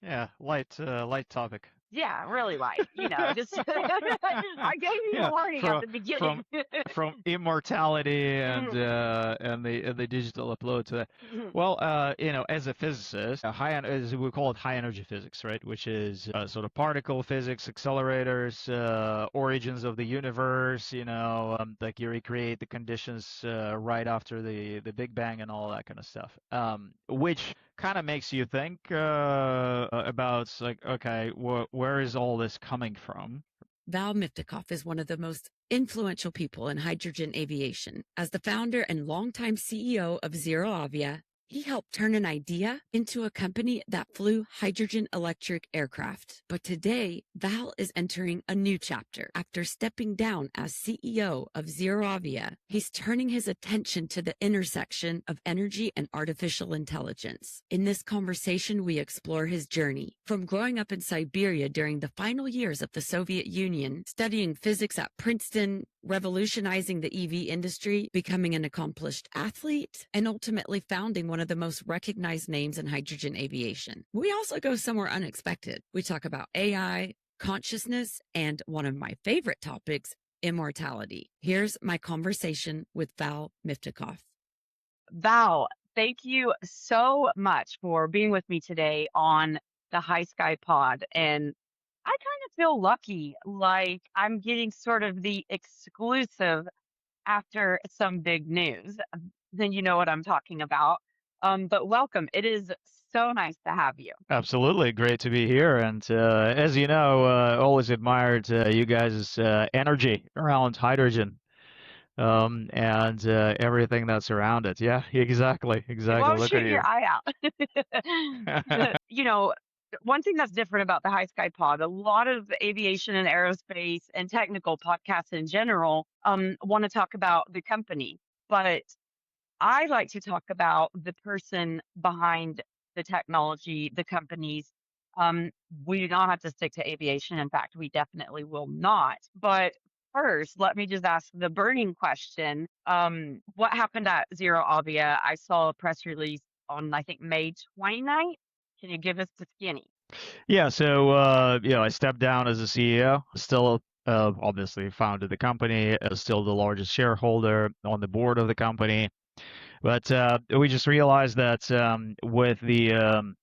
Yeah, light topic. Yeah, really light, just I gave you a Yeah, warning at from the from beginning. from immortality Mhm, and the digital upload to that. mhm. Well, as a physicist, as we call it high energy physics, right? Which is sort of particle physics, accelerators, origins of the universe. Like you recreate the conditions right after the Big Bang and all that kind of stuff. Which kind of makes you think about like, okay, where is all this coming from? Val Miftakhov is one of the most influential people in hydrogen aviation. As the founder and longtime CEO of ZeroAvia, he helped turn an idea into a company that flew hydrogen electric aircraft. But today, Val is entering a new chapter. After stepping down as CEO of ZeroAvia, he's turning his attention to the intersection of energy and artificial intelligence. In this conversation, we explore his journey from growing up in Siberia during the final years of the Soviet Union, studying physics at Princeton, revolutionizing the EV industry, becoming an accomplished athlete, and ultimately founding one of the most recognized names in hydrogen aviation. We also go somewhere unexpected. We talk about AI, consciousness, and one of my favorite topics, immortality. Here's my conversation with Val Miftakhov. Val, thank you so much for being with me today on the HYSKY Pod. And I kind of feel lucky, like I'm getting sort of the exclusive after some big news. Then you know what I'm talking about. But welcome. It is so nice to have you. Absolutely, great to be here. And as you know, always admired you guys' energy around hydrogen and everything that's around it. Yeah, exactly, It exactly. won't Look at shoot your you. eye out. you know, One thing that's different about the High Sky Pod, a lot of aviation and aerospace and technical podcasts in general want to talk about the company, but I like to talk about the person behind the technology, the companies. Um, we do not have to stick to aviation. In fact, we definitely will not. But first, let me just ask the burning question. What happened at Zero Avia? I saw a press release on, I think, May 29th. Can you give us the skinny? Yeah, so I stepped down as a CEO. Still, obviously, founded the company. Still the largest shareholder on the board of the company. But we just realized that with the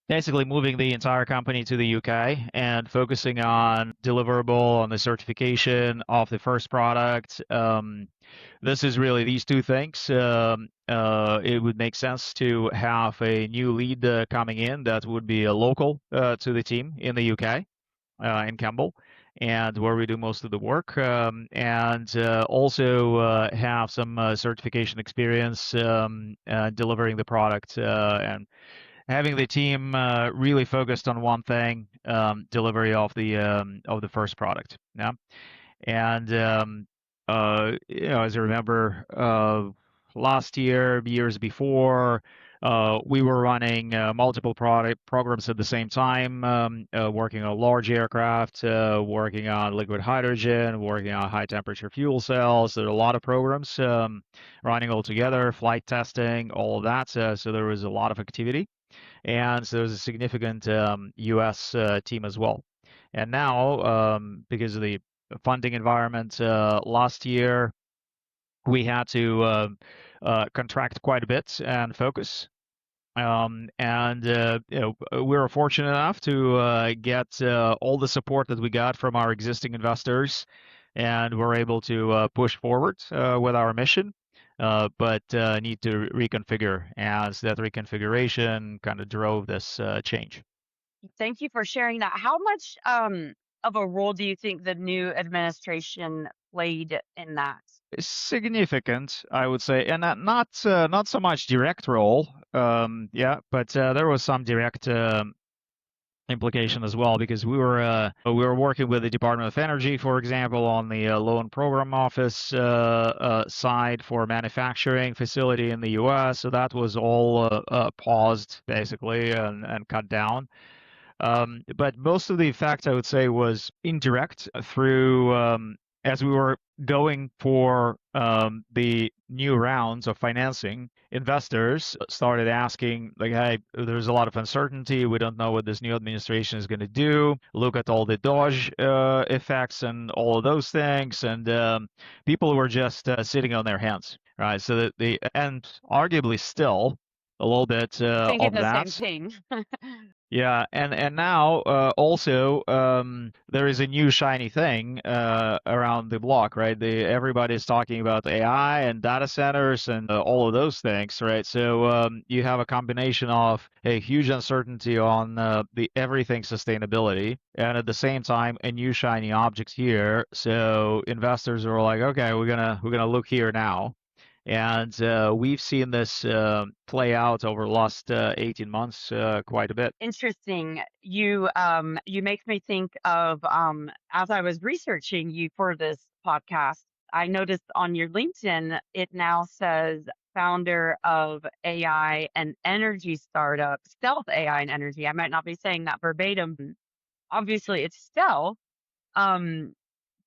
basically moving the entire company to the UK and focusing on deliverable on the certification of the first product. This is really these two things. It would make sense to have a new lead coming in that would be a local to the team in the UK, in Campbell, and where we do most of the work, and also have some certification experience delivering the product and having the team really focused on one thing, delivery of the first product. Yeah, and as I remember, last year, years before, we were running multiple product programs at the same time, working on large aircraft, working on liquid hydrogen, working on high temperature fuel cells. There are a lot of programs running all together, flight testing, all of that. So there was a lot of activity, and so there's a significant U.S. Team as well. And now, because of the funding environment last year, we had to contract quite a bit and focus. And we were fortunate enough to get all the support that we got from our existing investors, and we're able to push forward with our mission. But need to reconfigure, as that reconfiguration kind of drove this change. Thank you for sharing that. How much of a role do you think the new administration played in that? Significant, I would say, and not so much direct role, yeah, but there was some direct implication as well, because we were working with the Department of Energy, for example, on the loan program office side for manufacturing facility in the U.S. So that was all paused basically and cut down. But most of the effect, I would say, was indirect through as we were going for the new rounds of financing, investors started asking, like, hey, there's a lot of uncertainty. We don't know what this new administration is going to do. Look at all the Dodge effects and all of those things. And people were just sitting on their hands, right? So that and arguably still a little bit Thinking of the same that. thing. Yeah, and now also there is a new shiny thing around the block, right? Everybody's talking about AI and data centers and all of those things, right? So you have a combination of a huge uncertainty on the everything sustainability, and at the same time a new shiny object here. So investors are like, okay, we're gonna look here now. And we've seen this play out over the last 18 months quite a bit. Interesting. You make me think of as I was researching you for this podcast, I noticed on your LinkedIn it now says founder of AI and energy startup, stealth AI and energy. I might not be saying that verbatim. Obviously it's stealth. Um,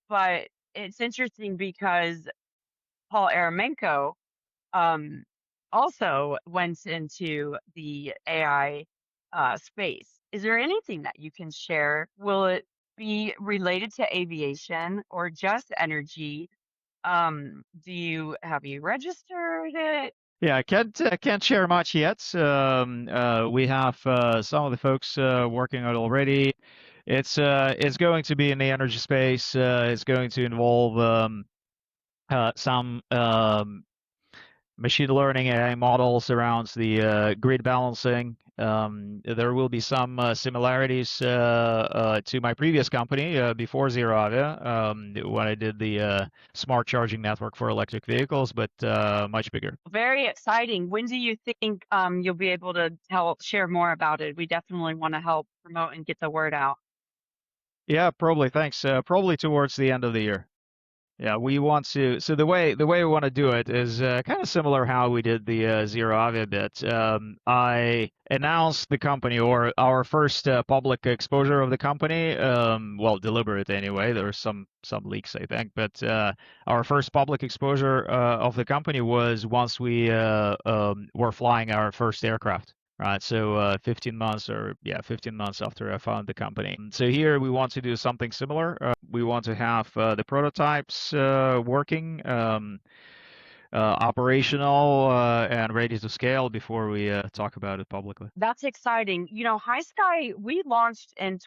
but it's interesting because Paul Aramenko um, also went into the AI space. Is there anything that you can share? Will it be related to aviation or just energy? Do you have you registered it? Yeah, I can't share much yet. We have some of the folks working on it already. It's going to be in the energy space. It's going to involve some machine learning AI models around the grid balancing. There will be some similarities to my previous company before ZeroAvia, when I did the smart charging network for electric vehicles, but much bigger. Very exciting. When do you think you'll be able to share more about it? We definitely want to help promote and get the word out. Yeah, probably. Thanks. Probably towards the end of the year. Yeah, we want to. So the way we want to do it is kind of similar how we did the ZeroAvia bit. I announced the company or our first public exposure of the company. Well, deliberate anyway. There were some leaks, I think, but our first public exposure of the company was once we were flying our first aircraft. Right, so 15 months or 15 months after I founded the company. So here we want to do something similar. We want to have the prototypes working, operational, and ready to scale before we talk about it publicly. That's exciting. You know, High Sky, we launched in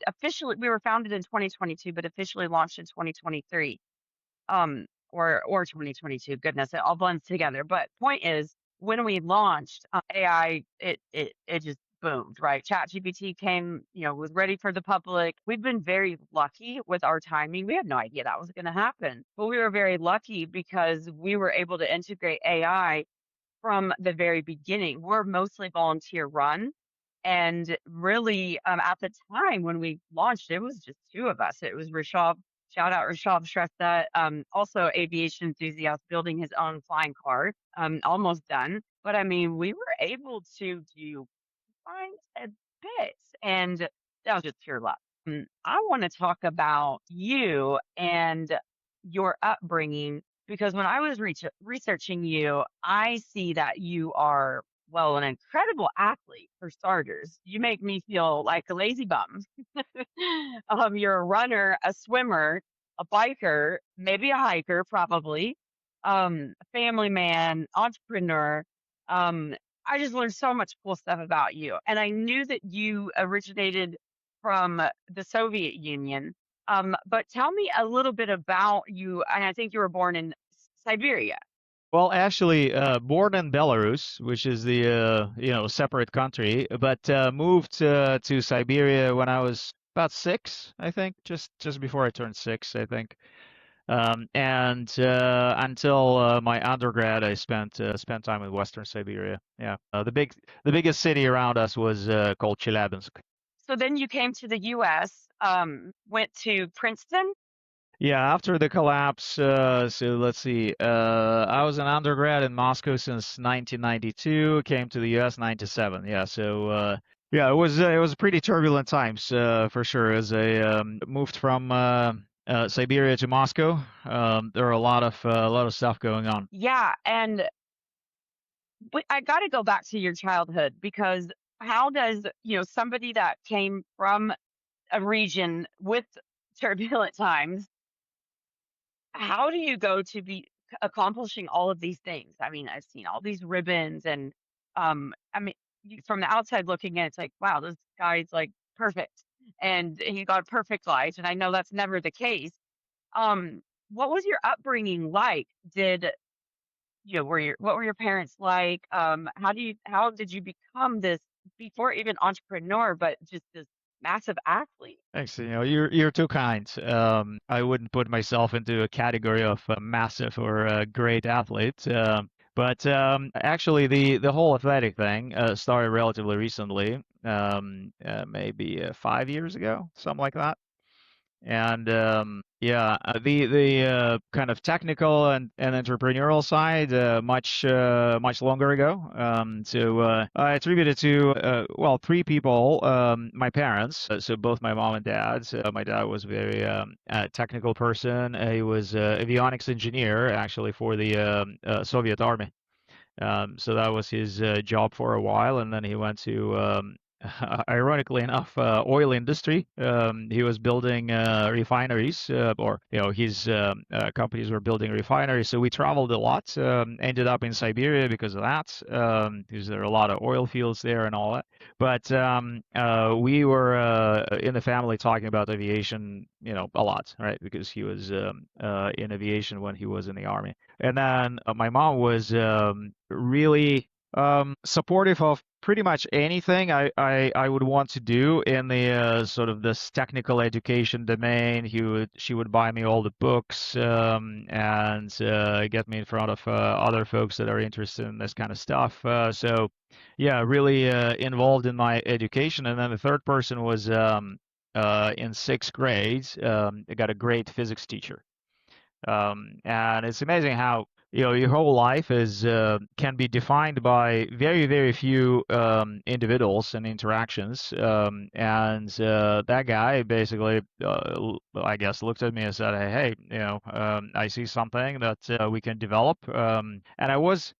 officially, we were founded in 2022, but officially launched in 2023. Or 2022. Goodness, it all blends together. But point is, when we launched AI, it just boomed, right? ChatGPT came, was ready for the public. We've been very lucky with our timing. We had no idea that was going to happen, but we were very lucky because we were able to integrate AI from the very beginning. We're mostly volunteer run. And really, at the time when we launched, it was just two of us. It was Rishabh, shout out Rishabh Shrestha, also aviation enthusiast, building his own flying car, almost done. But I mean, we were able to do quite a bit, and that was just pure luck. I want to talk about you and your upbringing because when I was researching you, I see that you are, well, an incredible athlete for starters. You make me feel like a lazy bum. You're a runner, a swimmer, a biker, maybe a hiker, probably, a family man, entrepreneur. Um, I just learned so much cool stuff about you. And I knew that you originated from the Soviet Union. But tell me a little bit about you. And I think you were born in Siberia. Well, actually, born in Belarus, which is the separate country, but moved to Siberia when I was about 6, I think, just before I turned 6, I think. And until my undergrad, I spent time in Western Siberia. Yeah, the biggest city around us was called Chelyabinsk. So then you came to the U.S., went to Princeton. Yeah, after the collapse, so let's see. I was an undergrad in Moscow since 1992. Came to the U.S. 97. Yeah, so yeah, it was pretty turbulent times for sure. As I moved from Siberia to Moscow. There are a lot of stuff going on. Yeah, and I got to go back to your childhood because how does, somebody that came from a region with turbulent times, how do you go to be accomplishing all of these things? I mean, I've seen all these ribbons and I mean, from the outside looking in, it's like, wow, this guy's like perfect and he got a perfect life. And I know that's never the case. What was your upbringing like? Did what were your parents like? How did you become this before even entrepreneur, but just this massive athlete? Thanks. You're too kind. I wouldn't put myself into a category of a massive or a great athlete. But actually, the whole athletic thing started relatively recently, maybe 5 years ago, something like that. And yeah, the kind of technical and entrepreneurial side much longer ago. So I attribute it to well, three people. My parents, so both my mom and dad. My dad was a very technical person. He was avionics engineer actually for the Soviet Army. So that was his job for a while, and then he went to, ironically enough, oil industry. He was building refineries, or his companies were building refineries. So we traveled a lot. Ended up in Siberia because of that, because there are a lot of oil fields there and all that. But we were in the family talking about aviation, a lot, right? Because he was in aviation when he was in the army. And then my mom was really supportive of pretty much anything I would want to do in the sort of this technical education domain. She would buy me all the books, and get me in front of other folks that are interested in this kind of stuff. So yeah, really involved in my education. And then the third person was in sixth grade. I got a great physics teacher. And it's amazing how your whole life is can be defined by very, very few individuals and interactions. And that guy basically, I guess, looked at me and said, "Hey, I see something that we can develop." And I was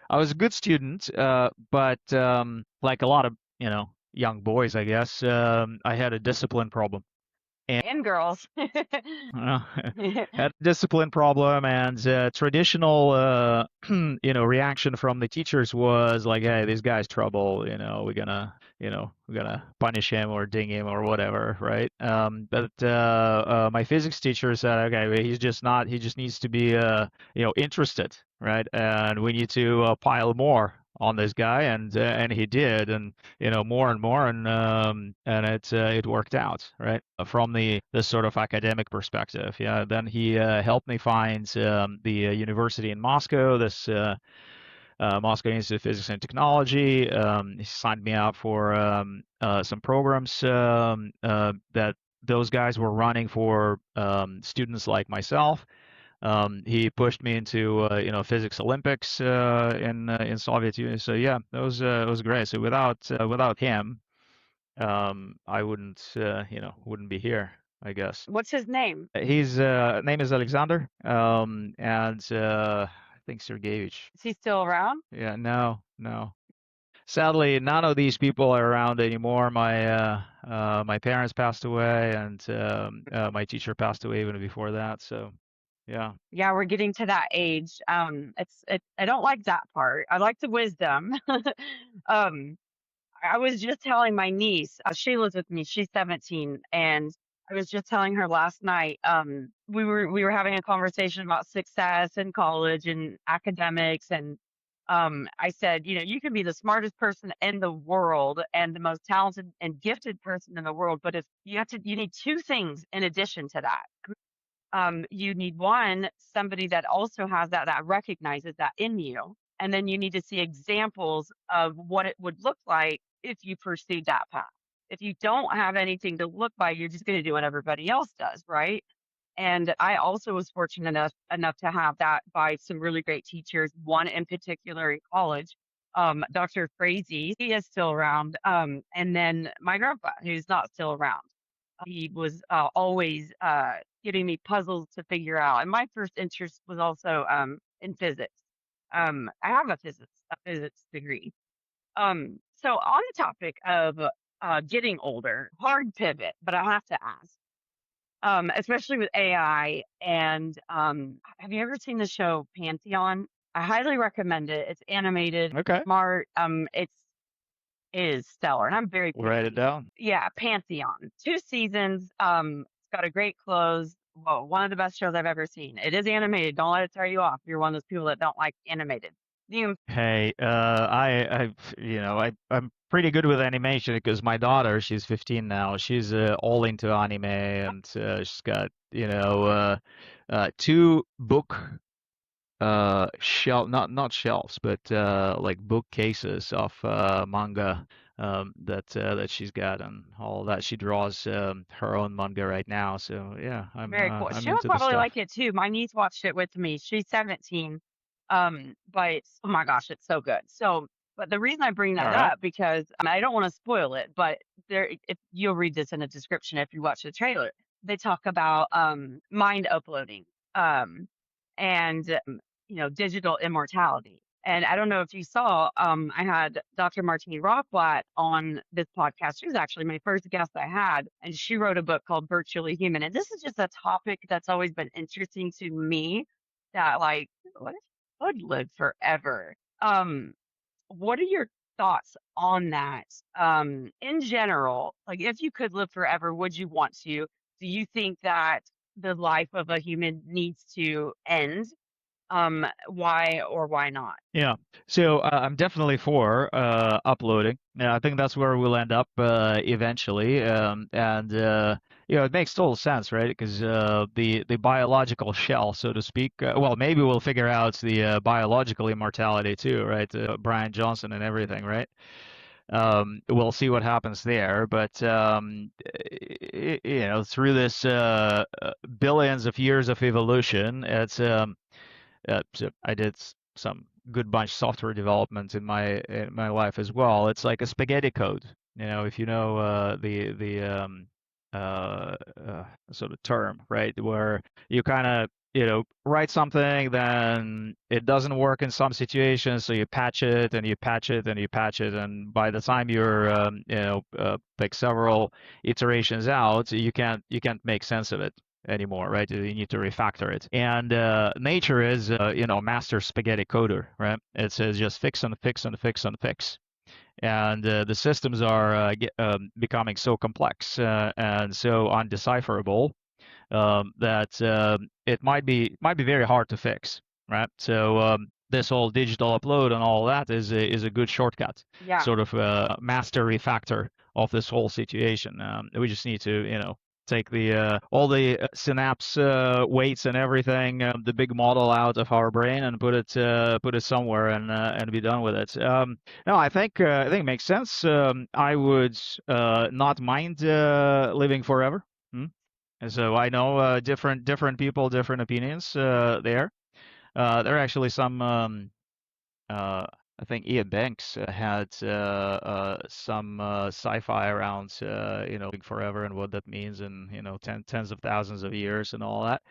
a good student, but like a lot of young boys, I guess, I had a discipline problem. And girls. Uh, had a discipline problem, and traditional reaction from the teachers was like, hey, this guy's trouble, we're gonna punish him or ding him or whatever, right? But my physics teacher said, okay, well, he just needs to be interested, right? And we need to pile more on this guy, and he did, and more and more, and it worked out, right? From the sort of academic perspective. Yeah, then he helped me find the university in Moscow, this Moscow Institute of Physics and Technology. He signed me up for some programs that those guys were running for students like myself. He pushed me into physics Olympics in Soviet Union. So yeah, it was great. So without him, I wouldn't be here, I guess. What's his name? His name is Alexander, and I think Sergeyevich. Is he still around? Yeah, no. Sadly, none of these people are around anymore. My parents passed away, and my teacher passed away even before that. So, yeah. Yeah, we're getting to that age. I don't like that part. I like the wisdom. um, I was just telling my niece, she lives with me, she's 17, and I was just telling her last night, we were having a conversation about success in college and academics, and I said, you can be the smartest person in the world and the most talented and gifted person in the world, but if you need two things in addition to that. You need one, somebody that also has that recognizes that in you. And then you need to see examples of what it would look like if you pursued that path. If you don't have anything to look by, you're just going to do what everybody else does, right? And I also was fortunate enough to have that by some really great teachers. One in particular in college, Dr. Frazee, he is still around. And then my grandpa, who's not still around. He was always giving me puzzles to figure out. And my first interest was also in physics. I have a physics degree. So on the topic of getting older, hard pivot, but I have to ask, especially with AI. And have you ever seen the show Pantheon? I highly recommend it. It's animated, Okay. smart. It is stellar, and I'm very We'll write it picky. down. Yeah, Pantheon, 2 seasons. It's got a great close. Well, one of the best shows I've ever seen. It is animated. Don't let it throw you off. If you're one of those people that don't like animated. The Hey, I'm pretty good with animation because my daughter, she's 15 now. She's all into anime, and she's got, two book not shelves, but like bookcases of manga that she's got and all that. She draws her own manga right now. So yeah, Very cool. I'm She'll into the probably stuff. like it too. My niece watched it with me. She's 17. But oh my gosh, it's so good. So, but the reason I bring All that right. up because I don't want to spoil it, but there, if you'll read this in the description if you watch the trailer, they talk about mind uploading, um, and digital immortality. And I don't know if you saw, I had Dr. Martine Rothblatt on this podcast. She was actually my first guest I had, and she wrote a book called Virtually Human. And this is just a topic that's always been interesting to me. That like, what if I could live forever? What are your thoughts on that? In general, like if you could live forever, would you want to? Do you think that the life of a human needs to end? Why or why not? Yeah. So I'm definitely for uploading. Yeah, I think that's where we'll end up eventually. And it makes total sense, right? Because the biological shell, so to speak. Well, maybe we'll figure out the biological immortality too, right? Brian Johnson and everything, right? We'll see what happens there. But through this billions of years of evolution, it's so I did some good bunch software development in my life as well. It's like a spaghetti code. If you know the uh, sort of term, right? Where you kind of write something, then it doesn't work in some situations, so you patch it and you patch it and you patch it, and by the time you're like several iterations out, you can't make sense of it anymore, right? You need to refactor it. And nature is, master spaghetti coder, right? It says just fix and fix and fix and fix. And the systems are becoming so complex and so undecipherable that it might be very hard to fix, right? So this whole digital upload and all that is a good shortcut, Yeah. sort of master refactor of this whole situation. We just need to, take the all the synapse weights and everything, the big model out of our brain and put it somewhere and be done with it. No, I think it makes sense. I would not mind living forever. Hmm? And so I know different people, different opinions there. There are actually some. I think Ian Banks had some sci-fi around, living forever and what that means, and tens of thousands of years and all that.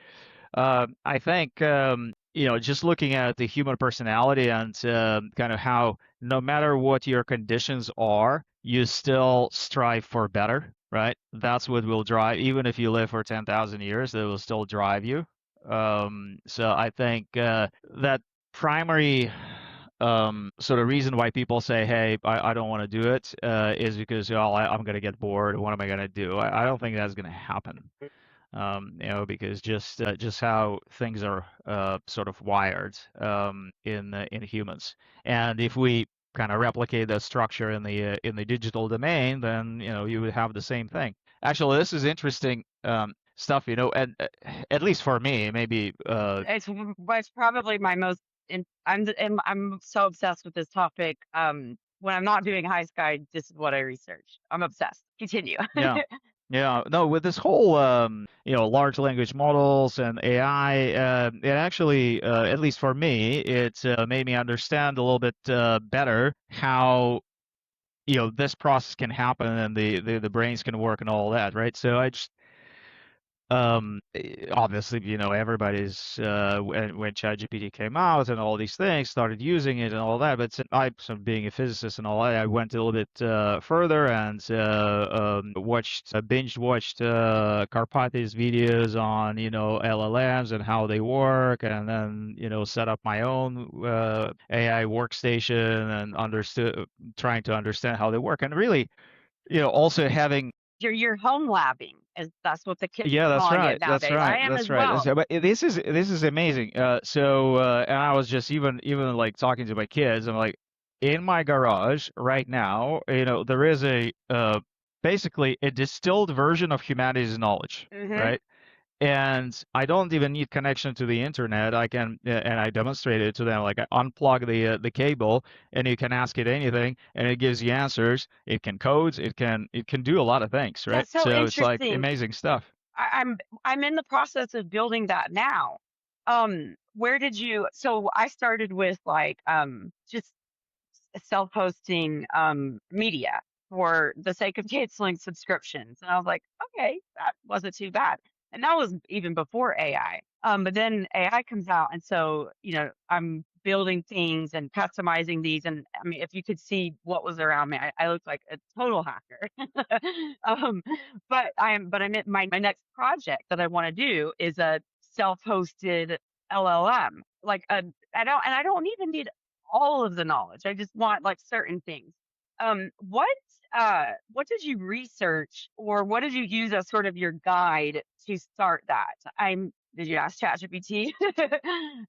I think just looking at the human personality and kind of how no matter what your conditions are, you still strive for better, right? That's what will drive. Even if you live for 10,000 years, it will still drive you. So I think that primary sort of reason why people say, "Hey, I don't want to do it," is because I'm going to get bored. What am I going to do? I don't think that's going to happen. Because just how things are sort of wired in humans, and if we kind of replicate that structure in the digital domain, then you would have the same thing. Actually, this is interesting stuff, and at least for me, maybe. It's probably my most. I'm so obsessed with this topic. When I'm not doing high sky, this is what I research. I'm obsessed. Continue. Yeah. Yeah, no, with this whole, large language models and AI, it actually, at least for me, it made me understand a little bit better how, this process can happen and the brains can work and all that, right? So obviously, everybody's when ChatGPT came out and all these things started using it and all that. But I, so being a physicist and all that, I went a little bit further and binge watched Karpati's videos on LLMs and how they work, and then set up my own AI workstation and trying to understand how they work, and really also having. You're home labbing, that's what the kids Yeah, are that's calling it right. That's nowadays. I right. am as That's right. well. But this is amazing. And I was just even like talking to my kids. I'm like, in my garage right now, there is a basically a distilled version of humanity's knowledge, Hmm. right? And I don't even need connection to the internet. I can, and I demonstrated it to them. Like I unplug the cable, and you can ask it anything, and it gives you answers. It can code. It can do a lot of things, right? That's so So it's like interesting. amazing stuff. I'm in the process of building that now. Where did you? So I started with like just self-hosting media for the sake of canceling subscriptions. And I was like, okay, that wasn't too bad. And that was even before AI. But then AI comes out, and so I'm building things and customizing these. And I mean, if you could see what was around me, I looked like a total hacker. um, but I'm at my next project that I want to do is a self-hosted LLM. Like I don't even need all of the knowledge. I just want like certain things. What did you research, or what did you use as sort of your guide to start that? Did you ask ChatGPT?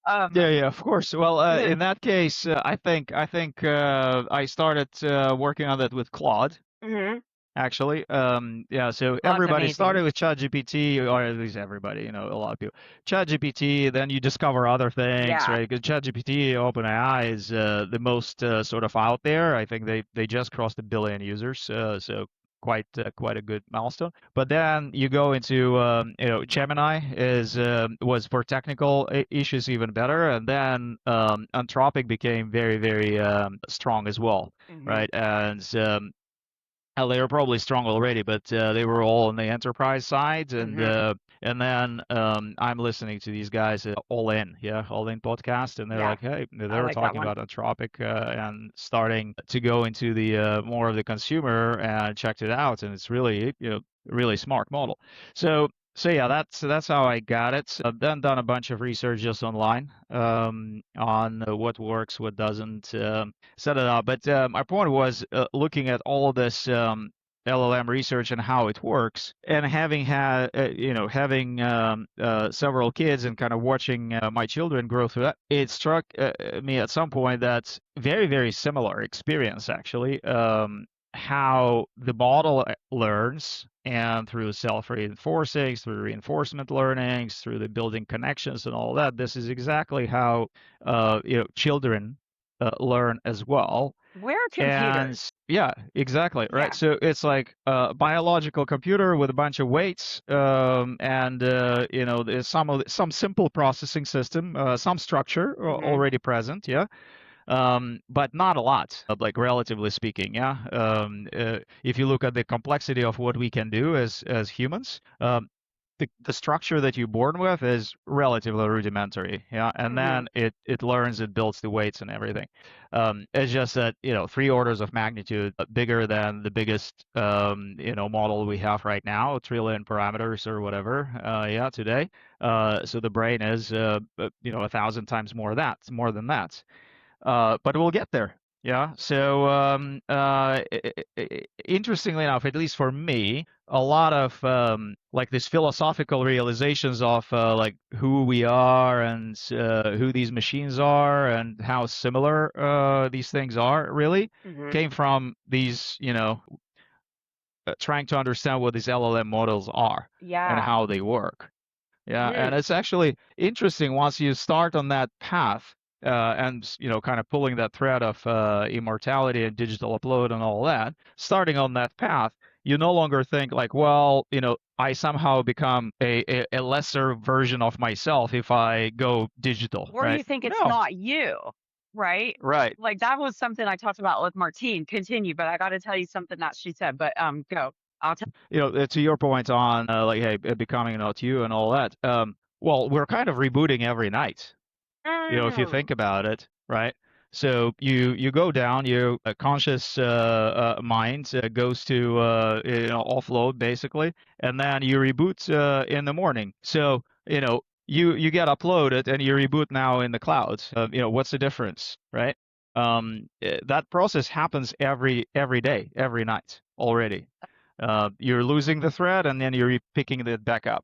um Yeah, yeah, of course. Well, in that case, I think I started working on that with Claude, mhm. actually. Yeah, so Claude's everybody amazing. started with ChatGPT, or at least everybody, a lot of people. ChatGPT, then you discover other things, Yeah. right? Because ChatGPT, OpenAI is the most sort of out there. I think they just crossed 1 billion users, so quite a good milestone. But then you go into Gemini was for technical issues even better, and then Anthropic became very strong as well, Hmm. right? And they were probably strong already, but they were all on the enterprise side, Hmm. and then I'm listening to these guys All In podcast, and they're Yeah, like, hey, I they were like that talking one. about Anthropic and starting to go into the more of the consumer, and checked it out, and it's really really smart model. So yeah, that's how I got it. I've then done a bunch of research just online on what works, what doesn't. Set it up. But my point was looking at all this LLM research and how it works, and having had having several kids and kind of watching my children grow through that, it struck me at some point that very similar experience actually. How the model learns, and through self-reinforcing, through reinforcement learnings, through the building connections and all that. This is exactly how children learn as well. We're And computers. yeah, exactly, right? Yeah. So it's like a biological computer with a bunch of weights, and there's some simple processing system, some structure Hmm. already present, yeah, but not a lot, like relatively speaking, yeah. If you look at the complexity of what we can do as humans, the structure that you're born with is relatively rudimentary, yeah, and Hmm. then it learns, it builds the weights and everything. It's just that 3 orders of magnitude bigger than the biggest model we have right now, 1 trillion parameters or whatever, yeah, today. So the brain is 1,000 times more than that. But we'll get there. Yeah. So interestingly enough, at least for me, a lot of like these philosophical realizations of like who we are and who these machines are and how similar these things are really Hmm. came from these, trying to understand what these LLM models are and Yeah. how they work. Yeah, and Hmm. it's actually interesting once you start on that path, and kind of pulling that thread of immortality and digital upload and all that. Starting on that path, you no longer think like, well, I somehow become a lesser version of myself if I go digital, Or right? you think it's No, not you, right? right. Like that was something I talked about with Martine. Continue, but I got to tell you something that she said. But go. I'll tell. To your point on like, hey, becoming not you and all that. Well, we're kind of rebooting every night. If you think about it, right? So you go down, your conscious mind goes to offload basically, and then you reboot in the morning. So you get uploaded and you reboot now in the cloud. What's the difference, right? That process happens every day, every night already. You're losing the thread and then you're picking it back up.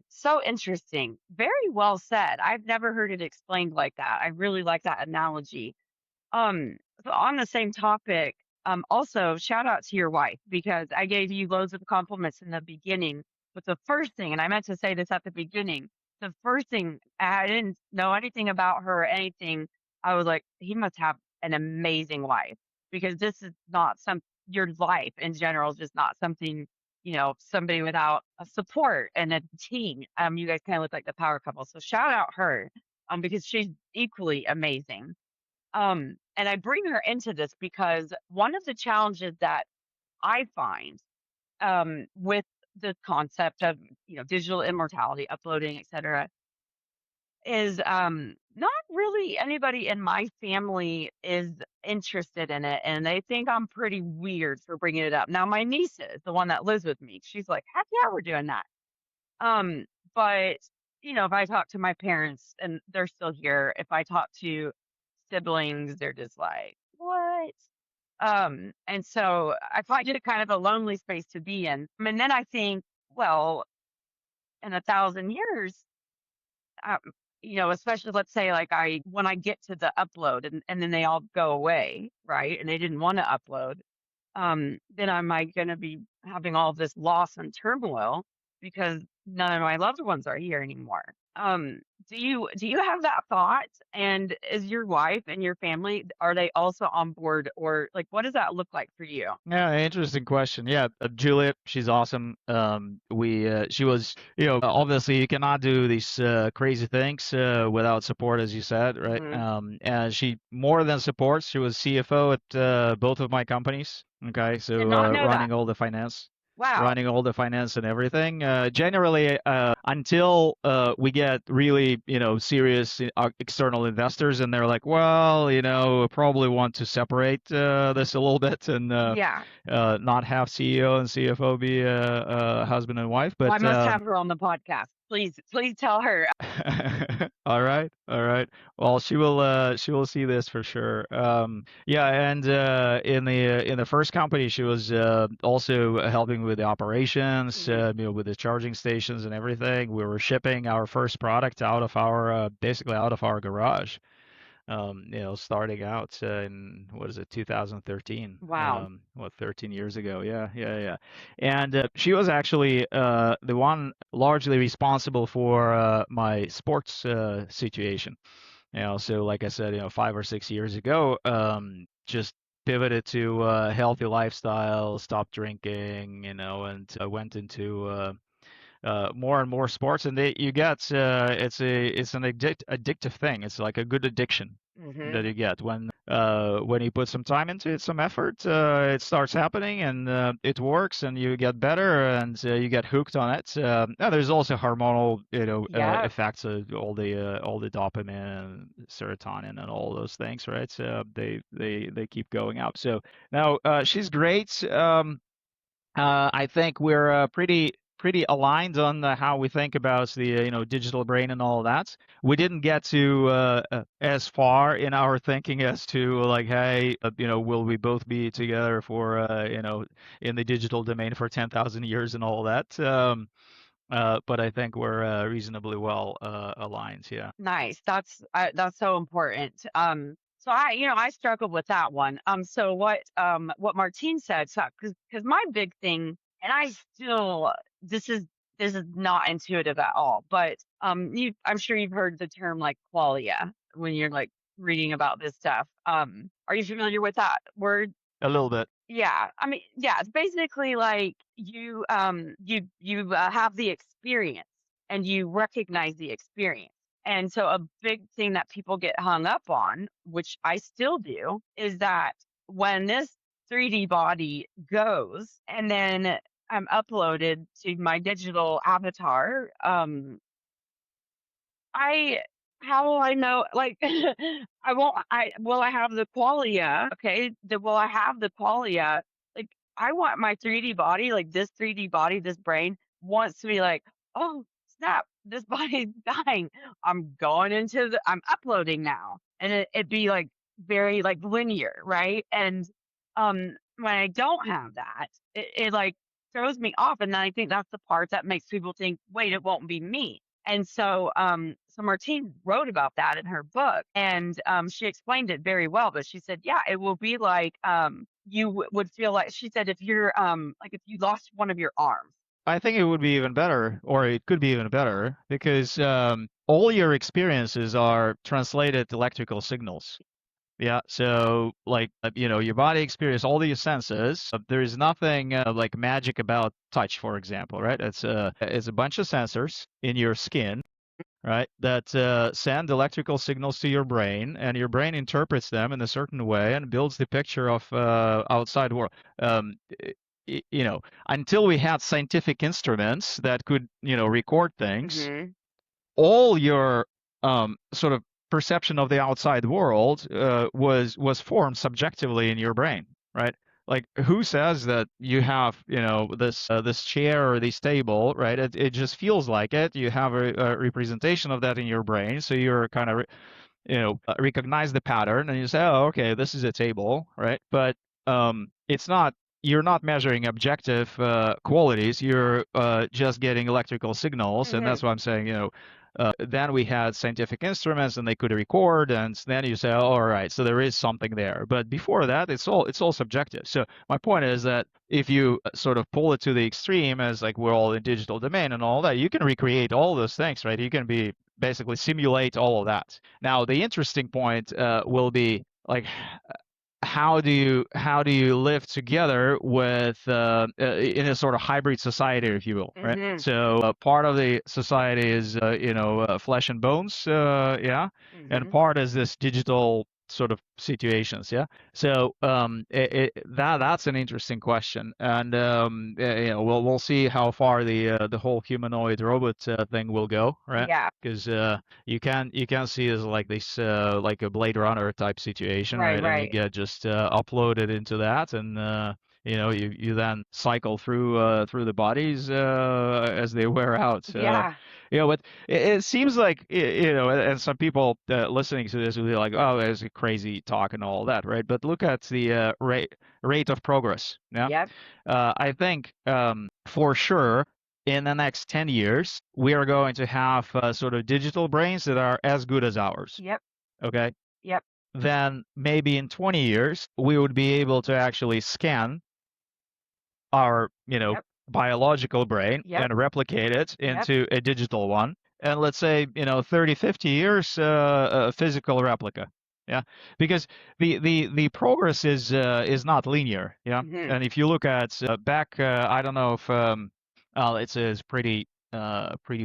So interesting. Very well said. I've never heard it explained like that. I really like that analogy. So on the same topic, also shout out to your wife because I gave you loads of compliments in the beginning. But the first thing, and I meant to say this at the beginning, the first thing I didn't know anything about her or anything. I was like, he must have an amazing wife because this is not your life in general is just not something, somebody without a support and a team. You guys kind of look like the power couple. So shout out her, because she's equally amazing. And I bring her into this because one of the challenges that I find with the concept of digital immortality, uploading, etc., is not really anybody in my family is interested in it, and they think I'm pretty weird for bringing it up. Now, my niece is the one that lives with me. She's like, "Heck yeah, we're doing that." But if I talk to my parents and they're still here, if I talk to siblings, they're just like, "What?" And so I find it kind of a lonely space to be in. And then I think, well, in 1,000 years, um, especially let's say like when I get to the upload and then they all go away, right? And they didn't want to upload, then am I going to be having all this loss and turmoil because none of my loved ones are here anymore? Do you have that thought? And is your wife and your family, are they also on board, or like what does that look like for you? Yeah, interesting question. Yeah, Juliet, she's awesome. She was, obviously you cannot do these crazy things without support, as you said, right? Hmm. And she more than supports. She was CFO at both of my companies. Okay, Did so not know that. running all the finance. Wow. Running all the finance and everything. Generally, until we get really, serious external investors, and they're like, well, probably want to separate this a little bit and Yeah. not have CEO and CFO be a husband and wife. Well, I But must have her on the podcast. Please tell her. all right, all right. Well, she will see this for sure. Yeah, and in the first company, she was also helping with the operations, Mhm. with the charging stations and everything. We were shipping our first product out of our basically out of our garage. Starting out in what is it, 2013? Wow. 13 years ago? Yeah, yeah, yeah. And she was actually the one largely responsible for my sports situation. So like I said, 5 or 6 years ago, just pivoted to healthy lifestyle, stopped drinking, and went into more and more sports, and you get it's an addictive thing. It's like a good addiction Hmm. that you get when you put some time into it, some effort. It starts happening, and it works, and you get better, and you get hooked on it. Now there's also hormonal Yeah. effects of all the dopamine and serotonin and all those things, right? So they keep going up. So now she's great. I think we're pretty aligned on how we think about the digital brain and all that. We didn't get to as far in our thinking as to like, hey, will we both be together for in the digital domain for 10,000 years and all that. But I think we're reasonably well aligned. Yeah. Nice. That's so important. So I struggled with that one. So what Martine said, so because my big thing, and I still this is not intuitive at all, but I'm sure you've heard the term like qualia when you're like reading about this stuff. Are you familiar with that word? A little bit. Yeah, I mean, yeah, it's basically like you have the experience and you recognize the experience. And so a big thing that people get hung up on, which I still do, is that when this 3D body goes and then I'm uploaded to my digital avatar, I how will I know, like, will I have the qualia, okay, will I have the qualia, like, I want my 3D body, like, this 3D body, this brain wants to be like, "Oh, snap, this body's dying. I'm uploading now," and it be, like, very, like, linear, right? And, when I don't have that, like, throws me off, and then I think that's the part that makes people think, "Wait, it won't be me." And so, so Martine wrote about that in her book, and she explained it very well. But she said, yeah, it will be like would feel like, she said, if you're like if you lost one of your arms. I think it would be even better, or it could be even better, because all your experiences are translated electrical signals. Yeah, so like your body experience all these senses. There is nothing like magic about touch, for example, right? It's a bunch of sensors in your skin, right, that send electrical signals to your brain, and your brain interprets them in a certain way and builds the picture of outside world. Um, until we had scientific instruments that could record things, Mm-hmm. all your sort of perception of the outside world was formed subjectively in your brain, right? Like, who says that you have this chair or this table, right? It just feels like it. You have a representation of that in your brain, so you're kind of recognize the pattern, and you say, oh, okay, this is a table, right? But it's not. You're not measuring objective qualities. You're just getting electrical signals, and Mm-hmm. that's why I'm saying, then we had scientific instruments, and they could record, and then you say, oh, all right, so there is something there. But before that, it's all subjective. So my point is that if you sort of pull it to the extreme, as like we're all in digital domain and all that, you can recreate all those things, right? You can basically simulate all of that. Now, the interesting point will be like, how do you live together with in a sort of hybrid society, if you will, right? Mm-hmm. So part of the society is flesh and bones, yeah, and Mm-hmm. part is this digital sort of situations, yeah. So that's an interesting question, and we'll see how far the whole humanoid robot thing will go, right? Yeah. Because you can see it as like this like a Blade Runner type situation, Right. right? And you Right. get just uploaded into that, and you then cycle through the bodies as they wear out. Yeah. But it seems like and some people listening to this will be like, oh, there's a crazy talk and all that, right? But look at the rate of progress. Yeah, Yep. I think for sure in the next 10 years, we are going to have sort of digital brains that are as good as ours. Yep. Okay. Yep. Then maybe in 20 years, we would be able to actually scan our, Yep. biological brain Yep. and replicate it Yep. into a digital one. And let's say, 30, 50 years, a physical replica. Yeah, because the progress is not linear. Yeah, Mm-hmm. and if you look at back, I don't know if it's pretty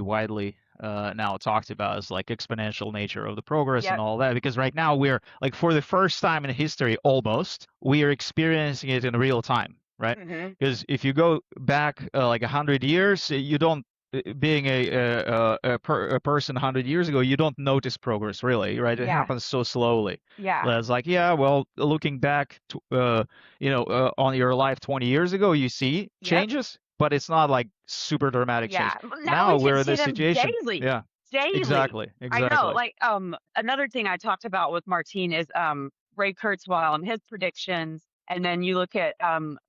widely now talked about as like exponential nature of the progress and Yep. all that. Because right now we're like, for the first time in history, almost, we are experiencing it in real time, right? Mm-hmm. Because if you go back like 100 years, you don't being a person 100 years ago, you don't notice progress really, right? It Yeah. happens so slowly. Yeah. It's like, yeah, well, looking back to, on your life 20 years ago, you see Yep. changes, but it's not like super dramatic change. Yeah, well, now Now we can we're in see this them situation. daily, Yeah, daily. exactly, I know, exactly. like, another thing I talked about with Martine is, Ray Kurzweil and his predictions, and then you look at,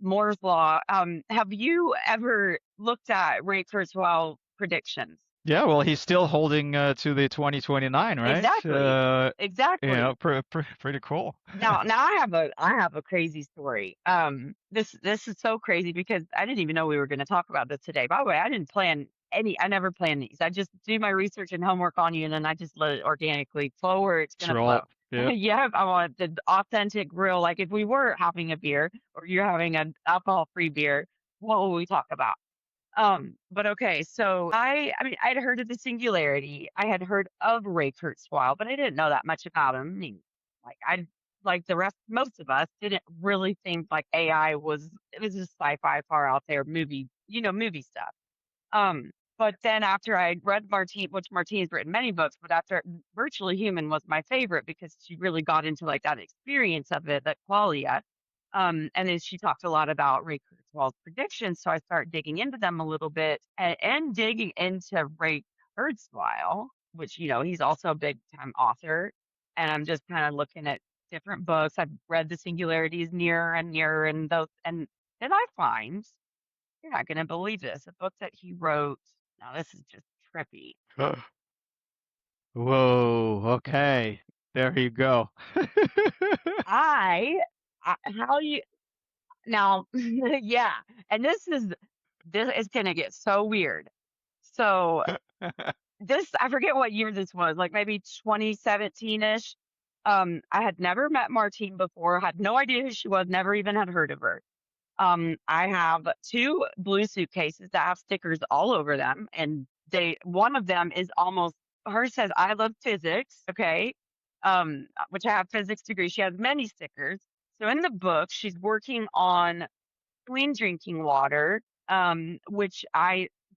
Moore's Law. Have you ever looked at Ray Kurzweil predictions? Yeah, well, he's still holding to the 2029, right? Exactly, exactly. Pretty cool. Now I have a crazy story. This is so crazy because I didn't even know we were going to talk about this today. By the way, I never plan these. I just do my research and homework on you, and then I just let it organically flow where it's going to flow. Troll. Yeah. Yeah, I want the authentic, real. Like if we were having a beer or you're having an alcohol-free beer, what will we talk about? But okay, so I mean, I'd heard of the singularity. I had heard of Ray Kurzweil, but I didn't know that much about him. I mean, like the rest, most of us didn't really think like AI was, it was just sci-fi far out there movie, movie stuff. But then after I read Martine, which Martine's written many books, but after Virtually Human was my favorite because she really got into like that experience of it, that qualia. And then she talked a lot about Ray Kurzweil's predictions. So I started digging into them a little bit and digging into Ray Kurzweil, which, he's also a big time author. And I'm just kind of looking at different books. I've read The Singularities Nearer and Nearer and those, and then I find, you're not going to believe this, a book that he wrote. Now, this is just trippy. Whoa, okay. There you go. How you now, yeah. And this is going to get so weird. So I forget what year this was, like maybe 2017-ish. I had never met Martine before, had no idea who she was, never even had heard of her. I have 2 blue suitcases that have stickers all over them, and one of them is almost, hers says I love physics, okay? Which I have physics degree. She has many stickers. So in the book, she's working on clean drinking water, which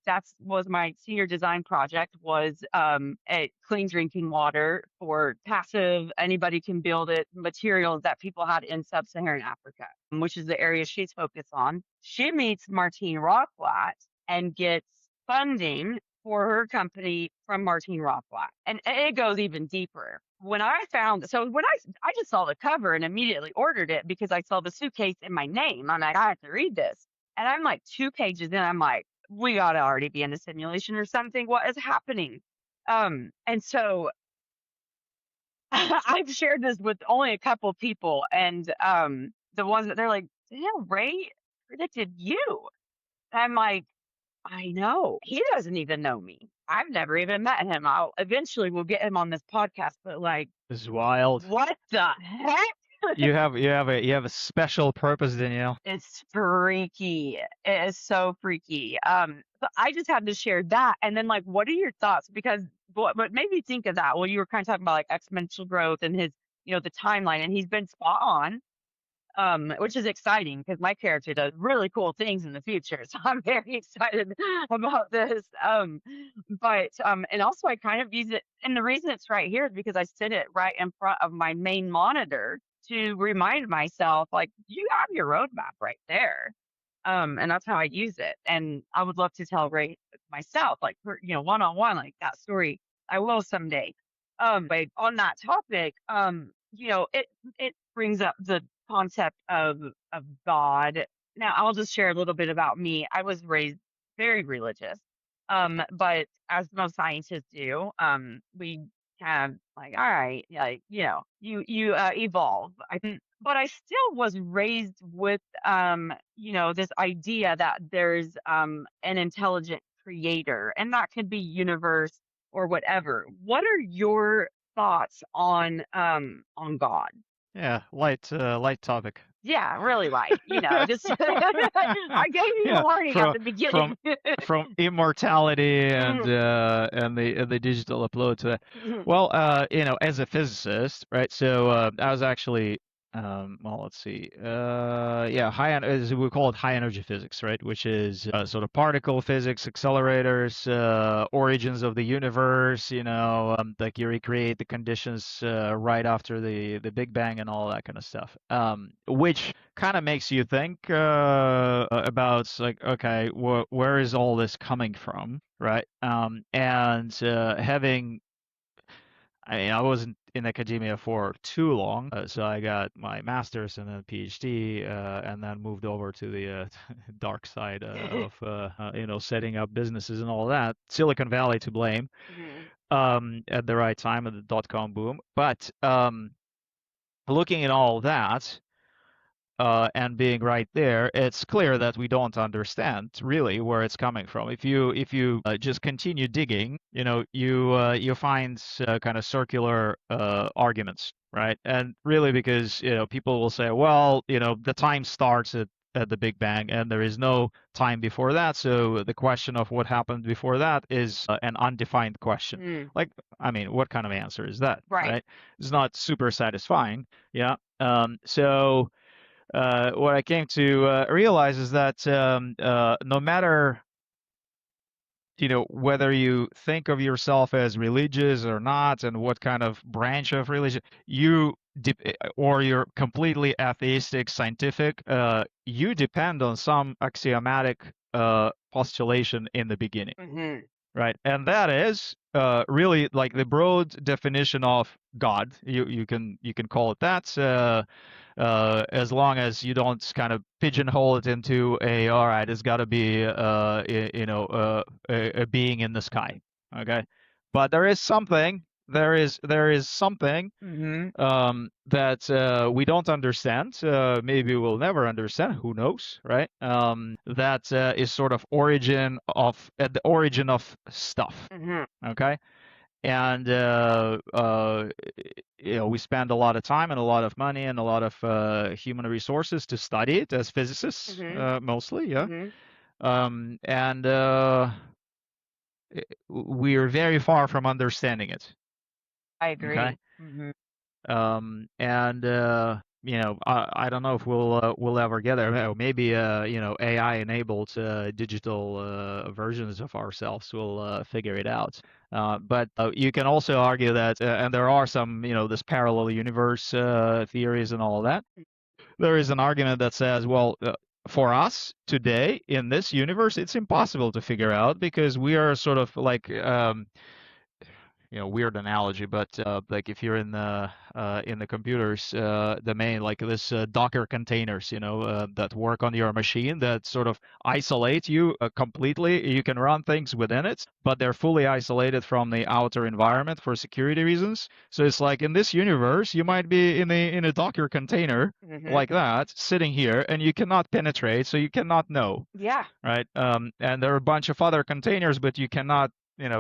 that was my senior design project, was a clean drinking water for passive, anybody can build it, materials that people had in sub-Saharan Africa, which is the area she's focused on. She meets Martine Rothblatt and gets funding for her company from Martine Rothblatt. And it goes even deeper. When I just saw the cover and immediately ordered it because I saw the suitcase in my name. I'm like, I have to read this. And I'm like 2 pages in, I'm like, we got to already be in a simulation or something. What is happening? And so I've shared this with only a couple people, and the ones that they're like, damn, Ray predicted you. And I'm like, I know. He doesn't even know me. I've never even met him. We'll get him on this podcast, but like, This is wild. what the heck? You have a special purpose, Danielle. It's freaky. It is so freaky. But I just had to share that. And then like, what are your thoughts? Because what made me think of that? Well, you were kind of talking about like exponential growth and his, the timeline, and he's been spot on. Which is exciting because my character does really cool things in the future. So I'm very excited about this. And also I kind of use it, and the reason it's right here is because I sit it right in front of my main monitor to remind myself, like, you have your roadmap right there. And that's how I use it. And I would love to tell Ray myself, like, one-on-one, like that story. I will someday. But on that topic, it brings up the concept of God. Now, I'll just share a little bit about me. I was raised very religious, but as most scientists do, we kind of like, all right, like you evolve. But I still was raised with this idea that there's an intelligent creator, and that could be universe or whatever. What are your thoughts on God? Yeah, light topic. Yeah, really light. Just I gave you a warning at the beginning. From immortality and the digital upload to that. Well, as a physicist, right? So I was actually let's see. As we call it, high energy physics, right? Which is sort of particle physics, accelerators, origins of the universe. Like you recreate the conditions right after the Big Bang and all that kind of stuff. Which kind of makes you think about like, okay, where is all this coming from, right? And having I wasn't in academia for too long, so I got my master's and then PhD, and then moved over to the dark side of setting up businesses and all that. Silicon Valley to blame, at the right time of the dot-com boom. But looking at all that, and being right there, it's clear that we don't understand really where it's coming from. If you just continue digging, you find kind of circular arguments, right? And really, because people will say, well, the time starts at the Big Bang, and there is no time before that. So the question of what happened before that is an undefined question. Like, I mean, what kind of answer is that? Right. It's not super satisfying. Yeah. So what I came to realize is that no matter whether you think of yourself as religious or not, and what kind of branch of religion or you're completely atheistic, scientific, you depend on some axiomatic postulation in the beginning, right? And that is really like the broad definition of God. You can call it that. As long as you don't kind of pigeonhole it into all right, it's got to be a being in the sky, okay? But there is something that we don't understand. Maybe we'll never understand. Who knows, right? That is sort of at the origin of stuff, okay? And we spend a lot of time and a lot of money and a lot of human resources to study it as physicists, mostly, yeah. And we are very far from understanding it. I agree. Okay. And I don't know if we'll ever get there. Maybe AI enabled digital versions of ourselves will figure it out. But you can also argue that, and there are some this parallel universe theories and all of that. There is an argument that says, well, for us today in this universe, it's impossible to figure out because we are sort of like weird analogy, but like if you're in the computers domain, like this Docker containers, that work on your machine that sort of isolate you completely. You can run things within it, but they're fully isolated from the outer environment for security reasons. So it's like in this universe, you might be in a Docker container like that, sitting here, and you cannot penetrate, so you cannot know. Yeah. Right. And there are a bunch of other containers, but you cannot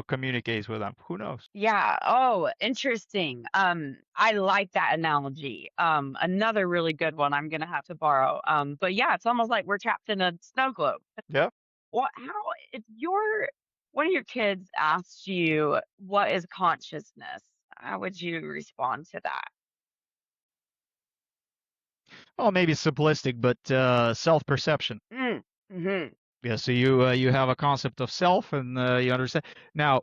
communicates with them. Who knows? Yeah. Oh, interesting. I like that analogy. Another really good one I'm gonna have to borrow. But yeah, it's almost like we're trapped in a snow globe. Yeah. How if one of your kids asked you what is consciousness, how would you respond to that? Well, maybe simplistic, but self-perception. Yeah. So you have a concept of self, and you understand. Now,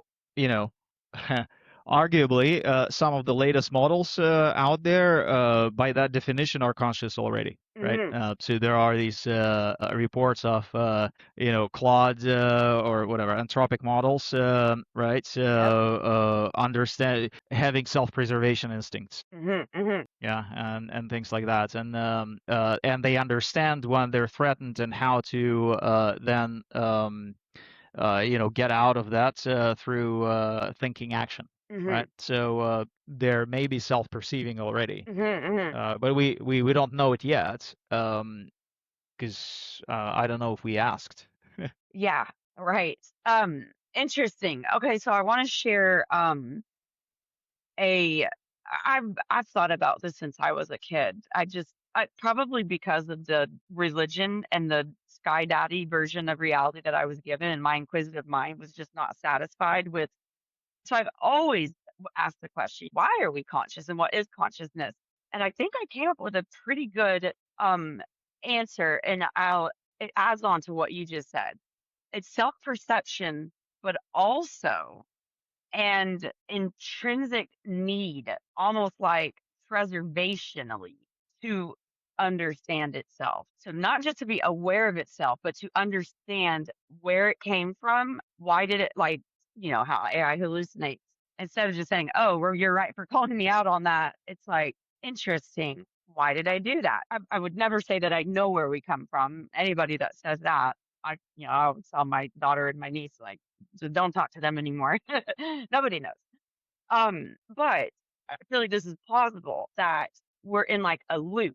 arguably, some of the latest models out there, by that definition, are conscious already, right? So there are these reports of, Claude or whatever, anthropic models, right? Understand having self-preservation instincts. Yeah, and things like that, and they understand when they're threatened and how to then get out of that through thinking action, right? So they're maybe self-perceiving already, but we don't know it yet because I don't know if we asked. Yeah, right. Interesting. Okay, so I want to share a I've thought about this since I was a kid. Probably because of the religion and the sky daddy version of reality that I was given, and my inquisitive mind was just not satisfied with. So I've always asked the question, why are we conscious and what is consciousness? And I think I came up with a pretty good answer, and it adds on to what you just said. It's self-perception, but also and intrinsic need, almost like preservationally, to understand itself. So not just to be aware of itself, but to understand where it came from. Why did it, like, how AI hallucinates? Instead of just saying, "Oh, well, you're right for calling me out on that," it's like, interesting. Why did I do that? I would never say that I know where we come from. Anybody that says that, I would tell my daughter and my niece, like, so don't talk to them anymore. Nobody knows. But I feel like this is plausible that we're in like a loop.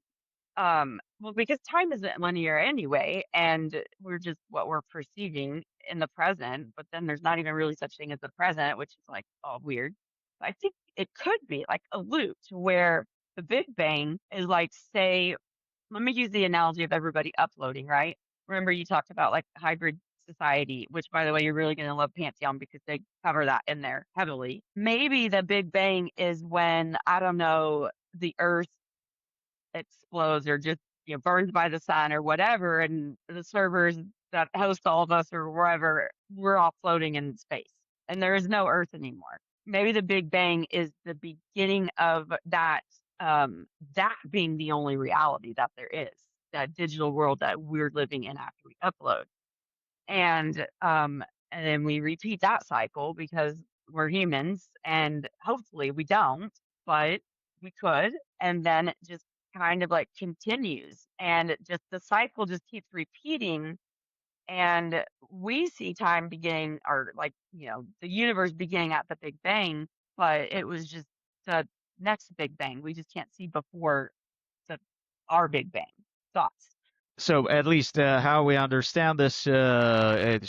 Well, because time isn't linear anyway, and we're just what we're perceiving in the present, but then there's not even really such thing as the present, which is like all weird. I think it could be like a loop to where the Big Bang is like, say, let me use the analogy of everybody uploading, right? Remember you talked about like hybrid society, which by the way, you're really going to love Pantheon because they cover that in there heavily. Maybe the Big Bang is when, I don't know, the earth explodes or just burned by the sun or whatever, and the servers that host all of us or wherever, we're all floating in space, and there is no Earth anymore. Maybe the Big Bang is the beginning of that, that being the only reality that there is, that digital world that we're living in after we upload. And then we repeat that cycle because we're humans, and hopefully we don't, but we could. And then it just kind of like continues, and the cycle just keeps repeating. And we see time beginning, or like, the universe beginning at the Big Bang, but it was just the next Big Bang. We just can't see before the our Big Bang. Thoughts? So at least how we understand this, there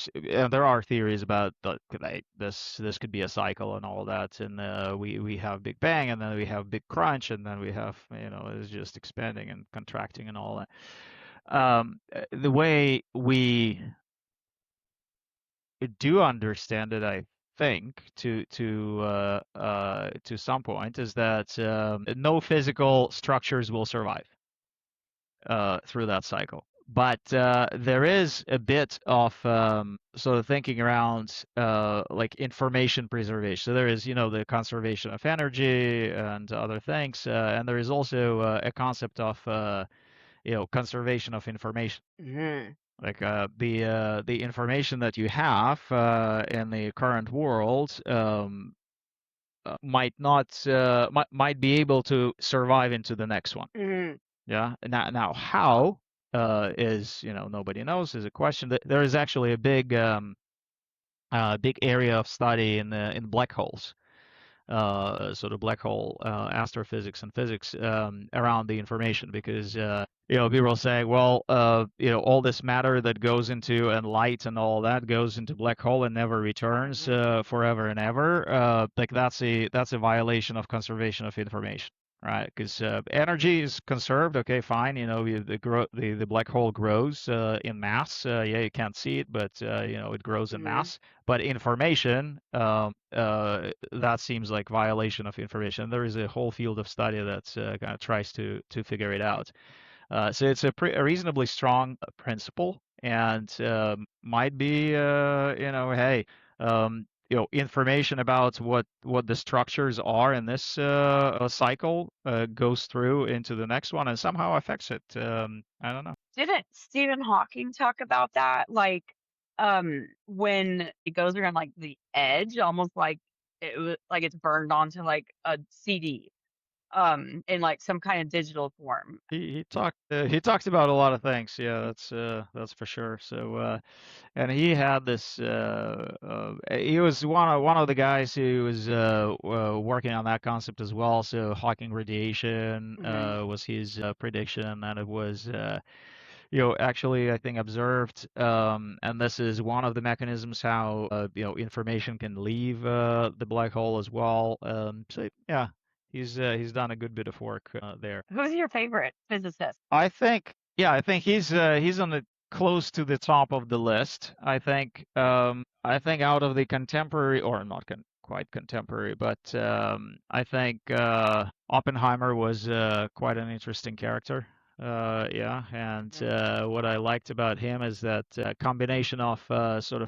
are theories about like this could be a cycle and all that, and we have Big Bang, and then we have Big Crunch, and then we have it's just expanding and contracting and all that. The way we do understand it, I think, to some point, is that no physical structures will survive through that cycle. But there is a bit of sort of thinking around like information preservation. So there is, the conservation of energy and other things, and there is also a concept of, conservation of information. Hmm. Like the information that you have in the current world might not might be able to survive into the next one. Hmm. Yeah. Now how is nobody knows, is a question. That there is actually a big big area of study in black holes, sort of black hole astrophysics and physics around the information, because people say, well, all this matter that goes into, and light and all that goes into black hole and never returns forever and ever. Like that's a violation of conservation of information, right? Because energy is conserved. Okay, fine. The black hole grows in mass. Yeah, you can't see it, but it grows in Hmm. mass. But information, that seems like violation of information. There is a whole field of study that kind of tries to figure it out. So it's a reasonably strong principle, and might be, hey, information about what the structures are in this cycle goes through into the next one and somehow affects it. I don't know. Didn't Stephen Hawking talk about that? Like, when it goes around like the edge, almost like like it's burned onto like a CD, in like some kind of digital form. He talked about a lot of things. Yeah, that's for sure. So and he had this. He was one of the guys who was working on that concept as well. So Hawking radiation Hmm. was his prediction, and it was actually I think observed. And this is one of the mechanisms how information can leave the black hole as well. So yeah, he's done a good bit of work there. Who's your favorite physicist? I think he's on the close to the top of the list. I think out of the contemporary, or not quite contemporary, but I think Oppenheimer was quite an interesting character. Yeah, and what I liked about him is that combination of sort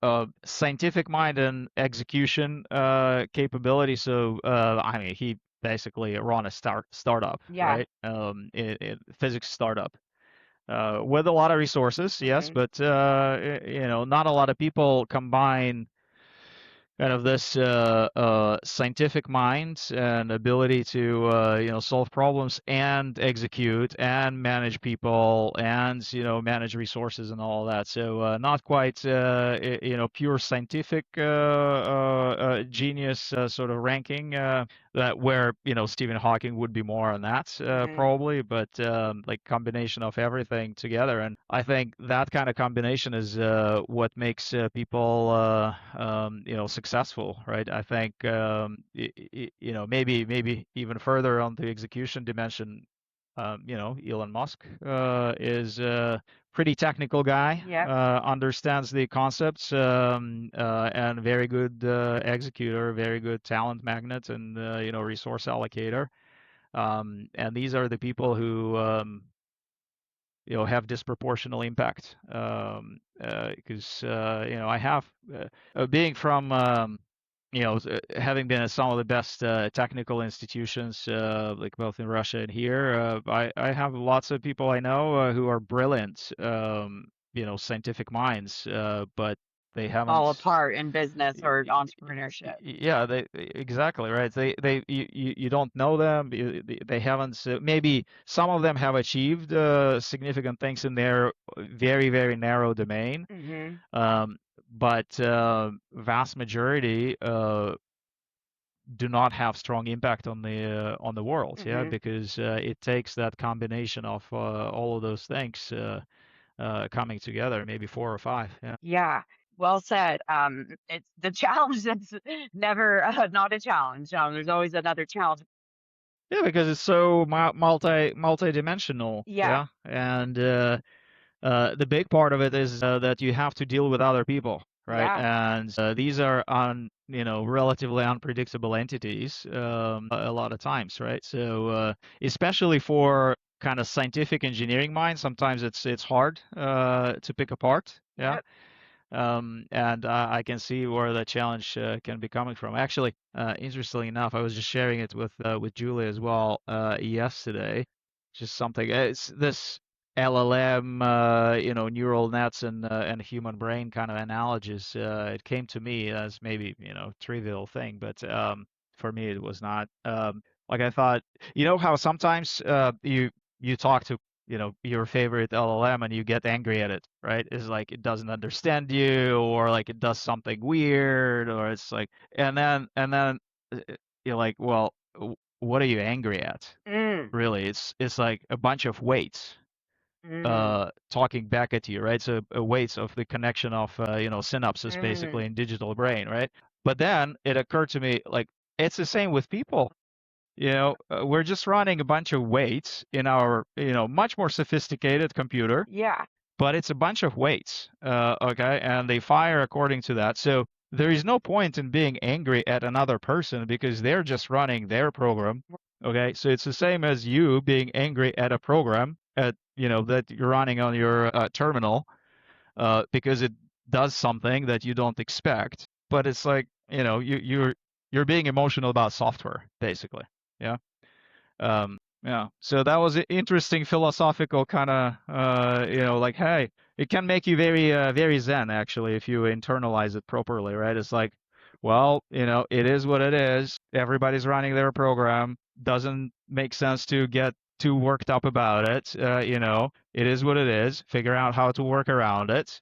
of scientific mind and execution capability. So I mean, he basically run a startup, Yeah. right? Physics startup with a lot of resources, yes, Hmm. but not a lot of people combine kind of this scientific mind and ability to solve problems and execute and manage people and manage resources and all that. So not quite pure scientific genius sort of ranking that where Stephen Hawking would be more on that Hmm. probably, but like combination of everything together. And I think that kind of combination is what makes people successful, right? I think maybe even further on the execution dimension. Elon Musk is a pretty technical guy, Yep. understands the concepts, and very good executor, very good talent magnet, and resource allocator. And these are the people who have disproportional impact. Because I have being from having been at some of the best technical institutions, like both in Russia and here, I have lots of people I know who are brilliant, scientific minds, but they Fall haven't. apart in business or entrepreneurship. Yeah, they exactly right. You don't know them. They haven't. Maybe some of them have achieved significant things in their very very narrow domain, um, but vast majority do not have strong impact on the world. Yeah, because it takes that combination of all of those things coming together, maybe four or five. Yeah. Yeah, well said. It's the challenge that's never not a challenge. There's always another challenge. Yeah, because it's so multi-dimensional. Yeah, Yeah, and the big part of it is that you have to deal with other people, right? yeah, And these are relatively unpredictable entities a lot of times, right? So especially for kind of scientific engineering minds, sometimes it's hard to pick apart. Yeah. yep. And I can see where the challenge can be coming from. Actually, interestingly enough, I was just sharing it with Julie as well yesterday. Just something. It's this LLM, neural nets and human brain kind of analogies. It came to me as maybe trivial thing, but for me it was not. Like I thought, how sometimes you talk to your favorite LLM and you get angry at it, right? It's like it doesn't understand you, or like it does something weird, or it's like, and then you're like, well, what are you angry at? Mm, Really, it's like a bunch of weights mm, talking back at you, right? So weights of the connection of synapses mm. basically in digital brain, right? But then it occurred to me, like, it's the same with people. We're just running a bunch of weights in our, much more sophisticated computer, Yeah, but it's a bunch of weights, okay, and they fire according to that. So there is no point in being angry at another person because they're just running their program, okay? So it's the same as you being angry at a program that you're running on your terminal because it does something that you don't expect. But it's like, you're being emotional about software, basically. Yeah. Yeah. So that was an interesting philosophical kind of, like, hey, it can make you very, very zen actually if you internalize it properly, right? It's like, well, it is what it is. Everybody's running their program. Doesn't make sense to get too worked up about it. It is what it is. Figure out how to work around it.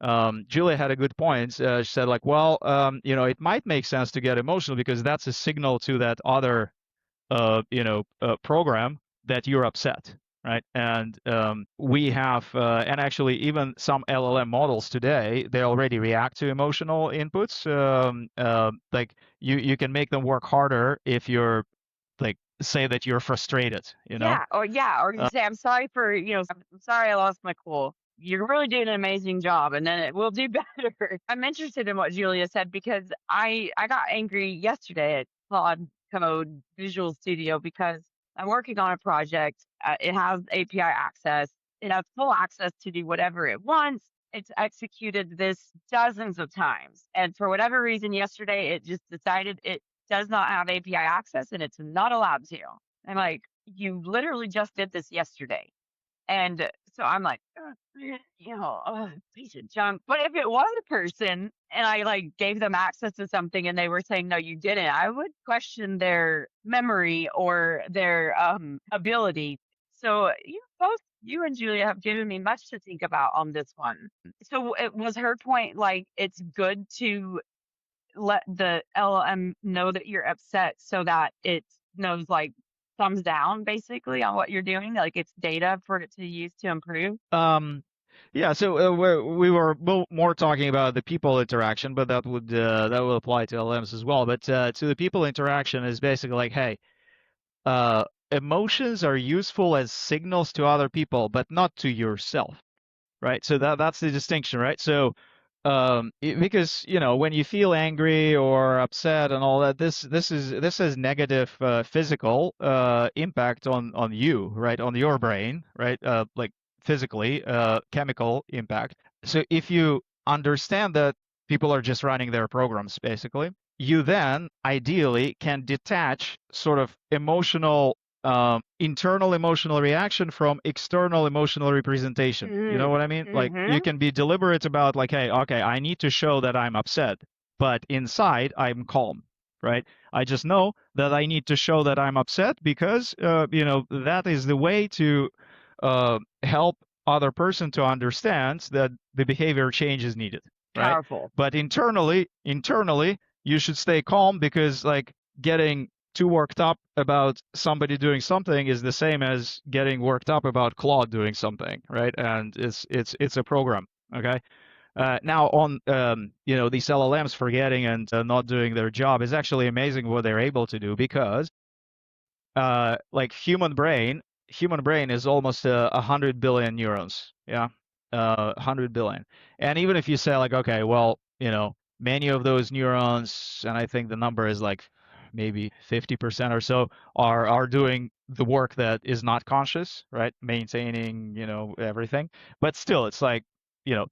Julia had a good point. She said like, well, it might make sense to get emotional because that's a signal to that other program that you're upset, right? And we have, and actually even some LLM models today, they already react to emotional inputs. Like you can make them work harder if you're like say that you're frustrated, yeah, or you say, I'm sorry for, I'm sorry I lost my cool. You're really doing an amazing job, and then it will do better. I'm interested in what Julia said because I got angry yesterday at Claude Code Visual Studio because I'm working on a project. It has API access. It has full access to do whatever it wants. It's executed this dozens of times, and for whatever reason, yesterday it just decided it does not have API access and it's not allowed to. I'm like, you literally just did this yesterday. And so I'm like, piece of junk. But if it was a person and I like gave them access to something and they were saying, no, you didn't, I would question their memory or their ability. So both you and Julia have given me much to think about on this one. So it was her point, like it's good to let the LLM know that you're upset so that it knows like thumbs down basically on what you're doing, like it's data for it to use to improve. Yeah, so we were more talking about the people interaction, but that will apply to LMs as well. But to the people interaction is basically like, hey, emotions are useful as signals to other people, but not to yourself, right? So that's the distinction, right? So because when you feel angry or upset and all that, this has negative physical impact on you, right? On your brain, right? Like physically, chemical impact. So if you understand that people are just running their programs, basically, you then ideally can detach sort of emotional, internal emotional reaction from external emotional representation. You know what I mean? Like you can be deliberate about like, hey, okay, I need to show that I'm upset, but inside I'm calm, right? I just know that I need to show that I'm upset because, that is the way to help other person to understand that the behavior change is needed, right? Powerful. But internally, you should stay calm because like getting too worked up about somebody doing something is the same as getting worked up about Claude doing something, right? And it's a program, okay? Now on these LLMs forgetting and not doing their job is actually amazing what they're able to do because like human brain is almost 100 billion neurons, yeah, 100 billion. And even if you say like, okay, well, many of those neurons, and I think the number is like maybe 50% or so, are doing the work that is not conscious, right? Maintaining, everything. But still, it's like,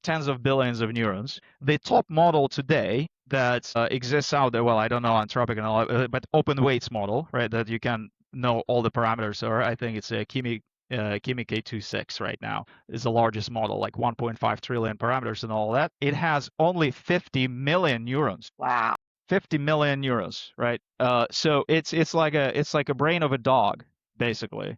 tens of billions of neurons. The top model today that exists out there, well, I don't know Anthropic and all, but open weights model, right? That you can know all the parameters, or I think it's a Kimi K26 right now is the largest model, like 1.5 trillion parameters and all that. It has only 50 million neurons. Wow. 50 million neurons, right? So it's like a brain of a dog, basically.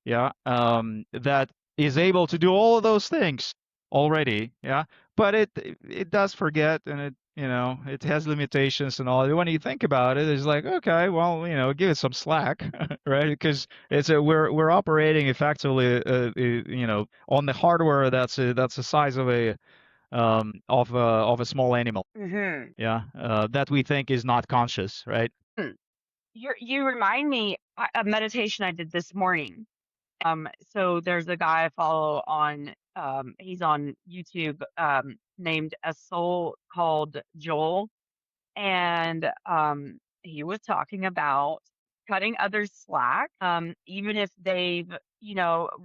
Yeah. That is able to do all of those things already. Yeah. But it does forget, and it has limitations and all. When you think about it, it's like, okay, well, give it some slack, right? Because we're operating effectively, on the hardware that's the size of a small animal. Yeah. That we think is not conscious, right? You remind me a meditation I did this morning. So there's a guy I follow on, he's on YouTube, named a soul called Joel. And he was talking about cutting others slack, even if they've,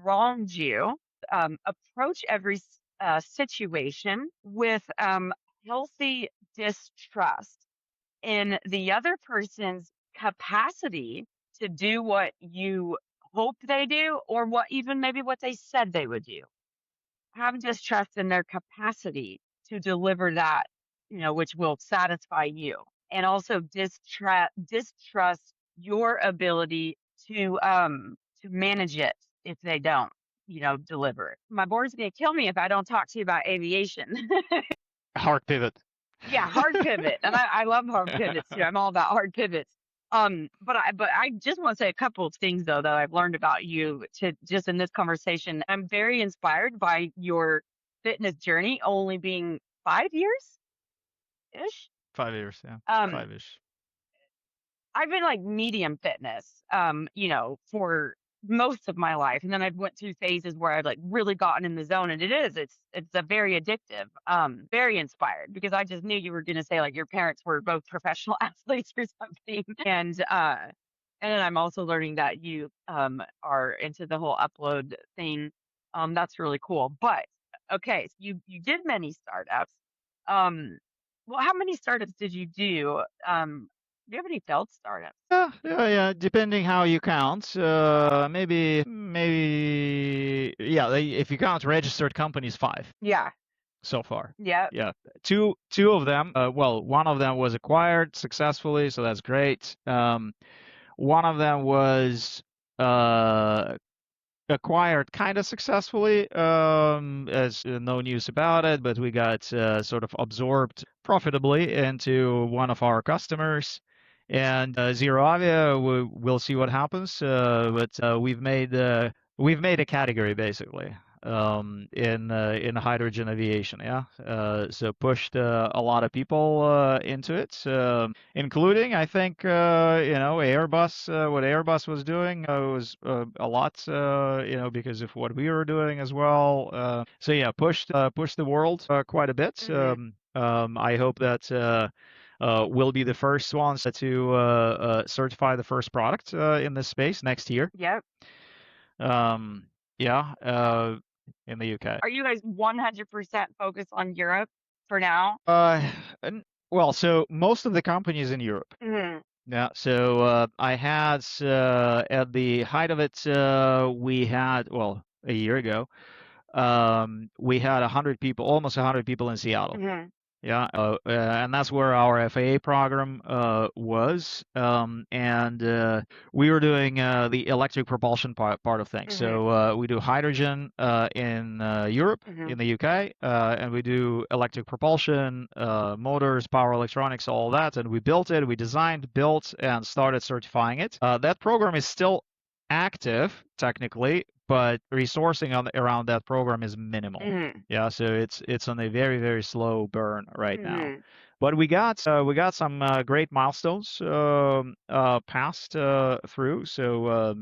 wronged you. Approach every situation with healthy distrust in the other person's capacity to do what you hope they do, or maybe what they said they would do. Have distrust in their capacity to deliver that, which will satisfy you. And also distrust your ability to manage it if they don't, deliver it. My board's gonna kill me if I don't talk to you about aviation. Hard pivot. Yeah, hard pivot. And I love hard pivots too. I'm all about hard pivots. But I just want to say a couple of things though that I've learned about you to just in this conversation. I'm very inspired by your fitness journey, only being 5 years ish. 5 years, yeah. 5-ish. I've been like medium fitness, for most of my life. And then I went through phases where I've like really gotten in the zone, and it's a very addictive. Very inspired because I just knew you were gonna say like your parents were both professional athletes or something. And then I'm also learning that you are into the whole upload thing. That's really cool. But okay, so you did many startups. Well, how many startups did you do? Do you have any failed startups? Yeah. Depending how you count, maybe, yeah. If you count registered companies, 5 Yeah. so far. Yeah. Yeah, two of them. Well, one of them was acquired successfully, so that's great. One of them was acquired kind of successfully, as no news about it, but we got sort of absorbed profitably into one of our customers. And ZeroAvia, we'll see what happens. But we've made a category basically, in hydrogen aviation. Yeah. So pushed a lot of people into it, including I think Airbus. What Airbus was doing was a lot, because of what we were doing as well. So yeah, pushed the world quite a bit. I hope that we'll be the first ones to certify the first product in this space next year. Yep. Yeah. in the UK. Are you guys 100% focused on Europe for now? Well, so most of the company is in Europe. Mhm. Yeah, so I had at the height of it, we had, well, a year ago, we had 100 people, almost 100 people in Seattle. Mhm. Yeah, and that's where our FAA program was, and we were doing the electric propulsion part of things. Mhm. So we do hydrogen in Europe, Mhm. in the UK, and we do electric propulsion, motors, power electronics, all that. And we built it, we designed, built, and started certifying it. That program is still active technically, but resourcing around that program is minimal. Mhm. Yeah, so it's on a very, very slow burn right now. Mhm. But we got some great milestones passed through. So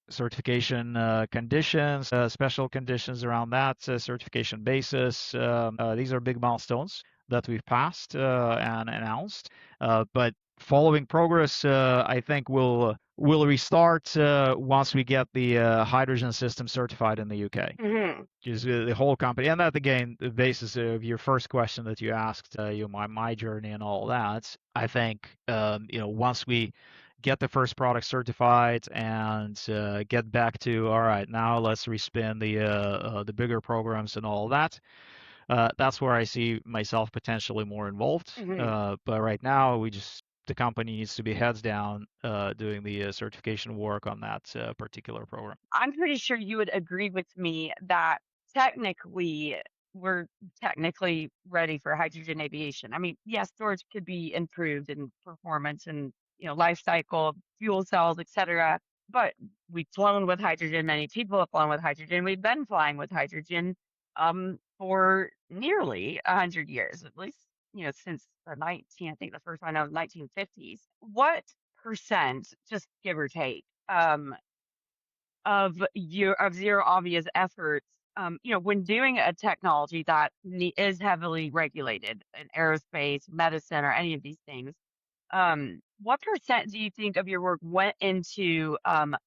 certification conditions, special conditions around that, certification basis. These are big milestones that we've passed and announced. But following progress, I think we'll restart once we get the hydrogen system certified in the UK. Mhm. Just the whole company, and that again, the basis of your first question that you asked, my journey and all that. I think once we get the first product certified and get back to all right, now let's respin the bigger programs and all that. That's where I see myself potentially more involved. Mhm. But right now, the company needs to be heads down doing the certification work on that particular program. I'm pretty sure you would agree with me that technically we're technically ready for hydrogen aviation. I mean, yes, storage could be improved in performance and life cycle, fuel cells, etc. But we've flown with hydrogen. Many people have flown with hydrogen. We've been flying with hydrogen for nearly 100 years, at least since the 19. I think the first one out was 1950s. What percent, just give or take, of ZeroAvia's efforts, when doing a technology that is heavily regulated in aerospace, medicine, or any of these things, what percent do you think of your work went into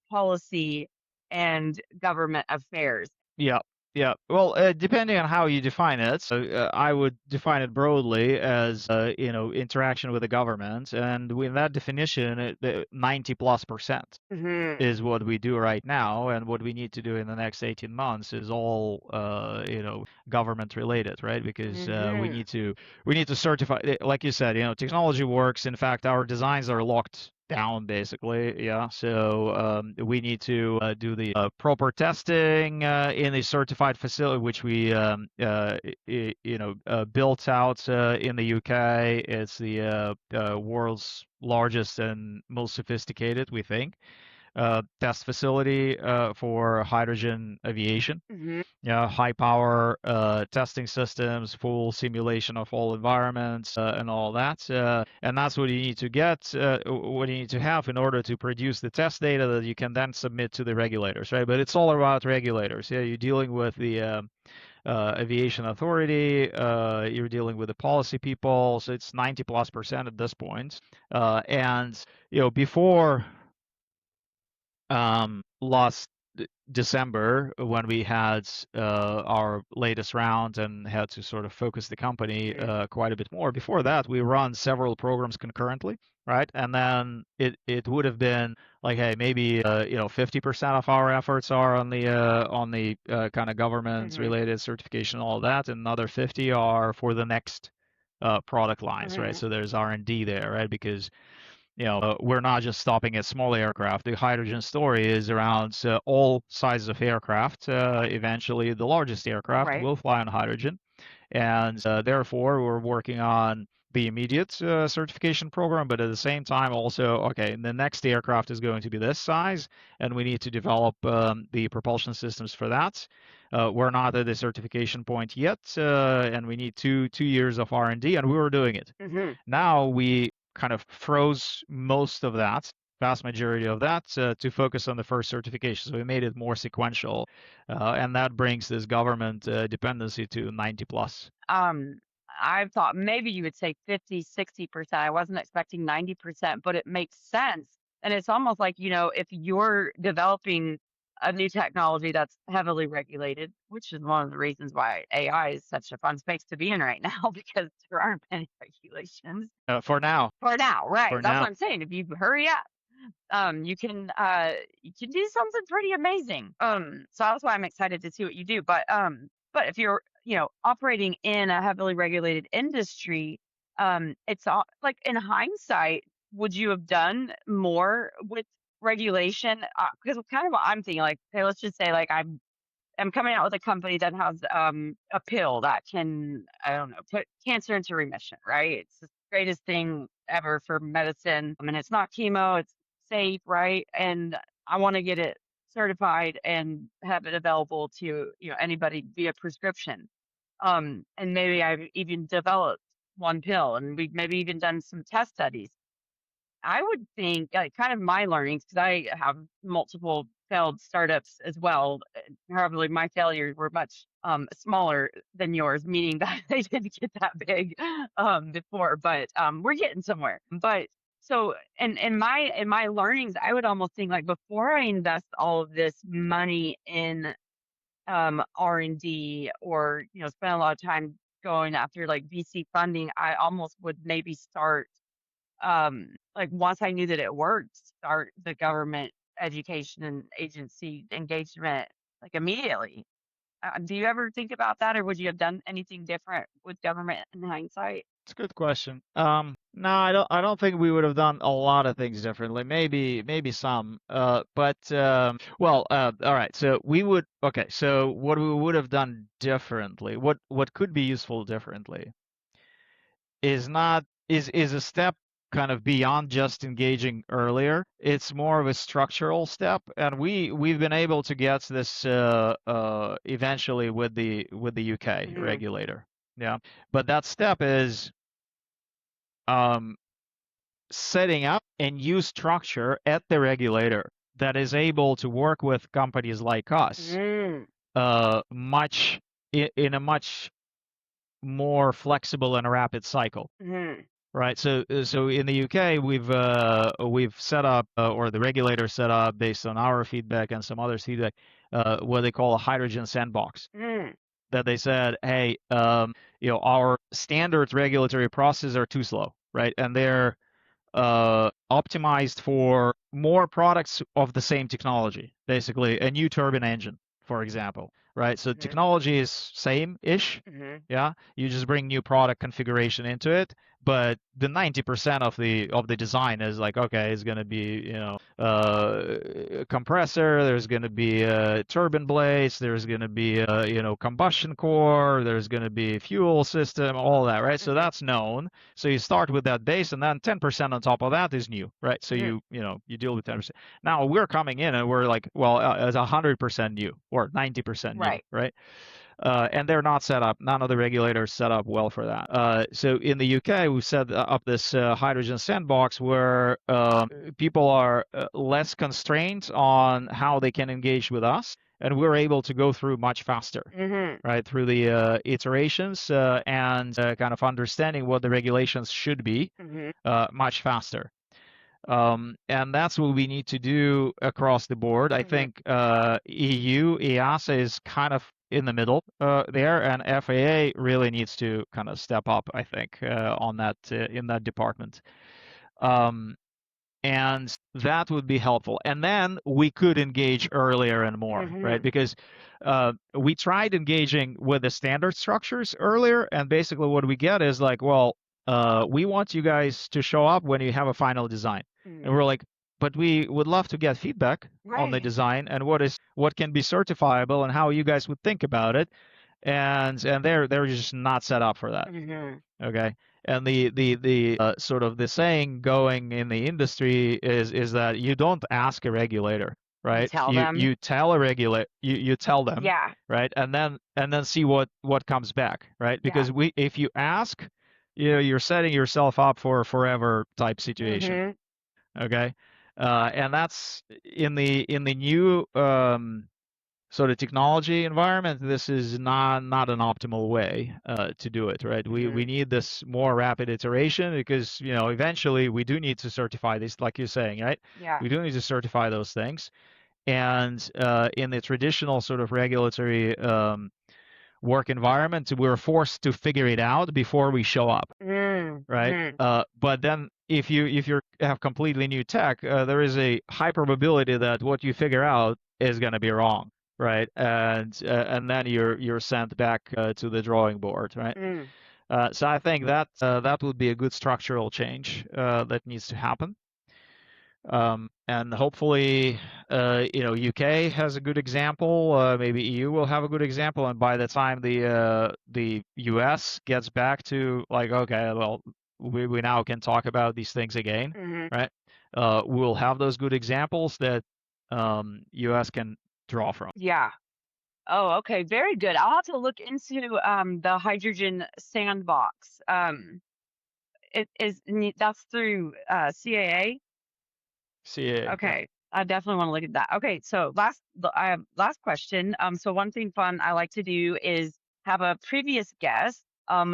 policy and government affairs? Yeah, yeah. Well, depending on how you define it, so, I would define it broadly as interaction with the government, and with that definition, the 90+% Hmm. is what we do right now, and what we need to do in the next 18 months is all government related, right? Because Hmm. we need to certify, like you said, technology works. In fact, our designs are locked down basically. Yeah, so we need to do the proper testing in a certified facility, which we built out in the UK. It's the world's largest and most sophisticated, we think, test facility for hydrogen aviation. Hmm. Yeah, high power testing systems, full simulation of all environments, and all that. And that's what you need to get, what you need to have in order to produce the test data that you can then submit to the regulators, right? But it's all about regulators. Yeah, you're dealing with the aviation authority, you're dealing with the policy people, so it's 90+% at this point. And before last December, when we had our latest round and had to sort of focus the company quite a bit more. Before that, we run several programs concurrently, right? And then it would have been like, hey, maybe 50% of our efforts are on the kind of government Hmm. related certification, all that, and another 50 are for the next product lines, right? Hmm. So there's R&D there, right? Because we're not just stopping at small aircraft. The hydrogen story is around all sizes of aircraft. Eventually, the largest aircraft Right. will fly on hydrogen, and therefore, we're working on the immediate certification program, but at the same time, also, okay, the next aircraft is going to be this size, and we need to develop the propulsion systems for that. We're not at the certification point yet, and we need two years of R&D, and we were doing it. Hmm. Now we kind of froze most of that, vast majority of that, to focus on the first certification. So we made it more sequential, and that brings this government dependency to 90 plus. Um, I thought maybe you would say 50, 60%. I wasn't expecting 90%, but it makes sense. And it's almost like, if you're developing a new technology that's heavily regulated, which is one of the reasons why AI is such a fun space to be in right now because there aren't any regulations For now. for now. Right. For That's now. what I'm saying. If you hurry up, you can do something pretty amazing. So that's why I'm excited to see what you do. But if you're, operating in a heavily regulated industry, it's all like in hindsight, would you have done more with regulation? Because kind of what I'm thinking, like, okay, let's just say like I'm coming out with a company that has a pill that can, I don't know, put cancer into remission, right? It's the greatest thing ever for medicine. I mean, it's not chemo, it's safe, right? And I want to get it certified and have it available to, anybody via prescription. And maybe I've even developed one pill and we've maybe even done some test studies. I would think, kind of my learnings, because I have multiple failed startups as well. However, my failures were much smaller than yours, meaning that they didn't get that big before, but we're getting somewhere. But so, and in my learnings, I would almost think like before I invest all of this money in R&D or spend a lot of time going after like VC funding, I almost would maybe start like once I knew that it worked, start the government education and agency engagement like immediately. Do you ever think about that, or would you have done anything different with government in hindsight? It's a good question. No, I don't think we would have done a lot of things differently. Maybe some. Well, all right. So we would. Okay. So what we would have done differently, what could be useful differently, is not is a step kind of beyond just engaging earlier. It's more of a structural step, and we've been able to get this eventually with the UK Hmm. regulator. Yeah, but that step is um, setting up a new structure at the regulator that is able to work with companies like us Mm. much in a much more flexible and rapid cycle. Hmm. Right. So in the UK, we've set up, or the regulator set up, based on our feedback and some others' feedback, what they call a hydrogen sandbox. Mm. That they said, hey, our standard regulatory processes are too slow, right? And they're optimized for more products of the same technology, basically a new turbine engine, for example, right? So Hmm. technology is same-ish, Hmm. yeah. You just bring new product configuration into it, but the 90% of the design is like, okay, it's going to be a compressor, there's going to be turbine blades, there's going to be combustion core, there's going to be fuel system, all that, right? So Hmm. that's known. So you start with that base, and then 10% on top of that is new, right? So Hmm. you deal with 10%. Now we're coming in and we're like, well, it's 100% new or 90% new, Right. right? And they're not set up. None of the regulators set up well for that. So in the UK, we've set up this hydrogen sandbox where people are less constrained on how they can engage with us, and we're able to go through much faster, Hmm. right, through the iterations and kind of understanding what the regulations should be Hmm. much faster. And that's what we need to do across the board. I Hmm. think EU, EASA is kind of in the middle there, and FAA really needs to kind of step up, I think, on that in that department. And that would be helpful. And then we could engage earlier and more, right? Hmm. Because we tried engaging with the standard structures earlier, and basically what we get is like, well, we want you guys to show up when you have a final design. And Hmm. we're like, but we would love to get feedback on the Right. design and what can be certifiable and how you guys would think about it. And they're just not set up for that. Hmm. Okay. And the sort of the saying going in the industry is that you don't ask a regulator, You right? tell You them. tell a regulator, you tell them, Yeah. right? And then see what comes back, right? Yeah. Because if you ask, you're setting yourself up for a forever type situation. Hmm. Okay. And that's in the new sort of technology environment, this is not an optimal way to do it, right? We Hmm. need this more rapid iteration because eventually we do need to certify these, like you're saying, right? Yeah. We do need to certify those things, And in the traditional sort of regulatory work environment, we're forced to figure it out before we show up, right? But then if you have completely new tech, there is a high probability that what you figure out is going to be wrong, right? And then you're sent back to the drawing board, right? So I think that that would be a good structural change that needs to happen. And hopefully, UK has a good example. Maybe EU will have a good example. And by the time the US gets back to like, okay, well, we now can talk about these things again, right? We'll have those good examples that US can draw from. Yeah. Oh, okay. Very good. I'll have to look into the hydrogen sandbox. That's through CAA. CA. Okay. I definitely want to look at that. Okay, so last question. So one thing fun I like to do is have a previous guest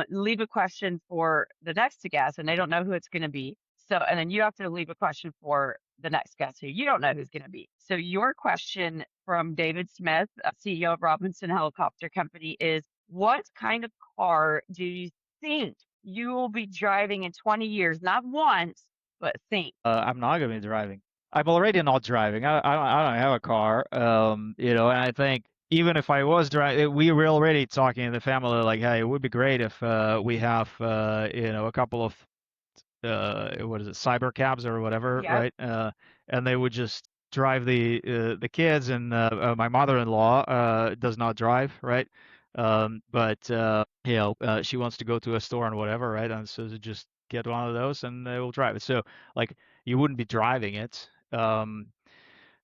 leave a question for the next guest, and they don't know who it's going to be. So, and then you have to leave a question for the next guest who you don't know who's going to be. So your question from David Smith, CEO of Robinson Helicopter Company, is what kind of car do you think you will be driving in 20 years? Not once, but think. I'm not going to be driving. I'm already not driving. I don't have a car. And I think even if I was driving, we were already talking in the family like, hey, it would be great if we have a couple of what is it, cyber cabs or whatever, Yep. right? And they would just drive the kids, and my mother-in-law does not drive, right? But she wants to go to a store and whatever, right? And so just get one of those and they will drive it. So like you wouldn't be driving it.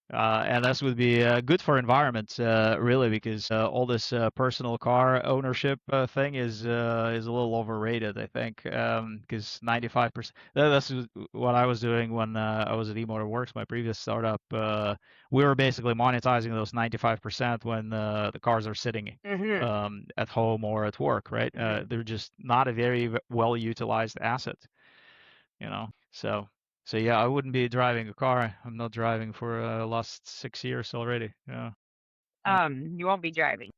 And this would be good for environment, really, because all this personal car ownership thing is a little overrated, I think, because 95%. That's what I was doing when I was at eMotorWorks, my previous startup. We were basically monetizing those 95% when the cars are sitting at home or at work, right? They're just not a very well utilized asset, So yeah, I wouldn't be driving a car. I'm not driving for last 6 years already. Yeah. You won't be driving.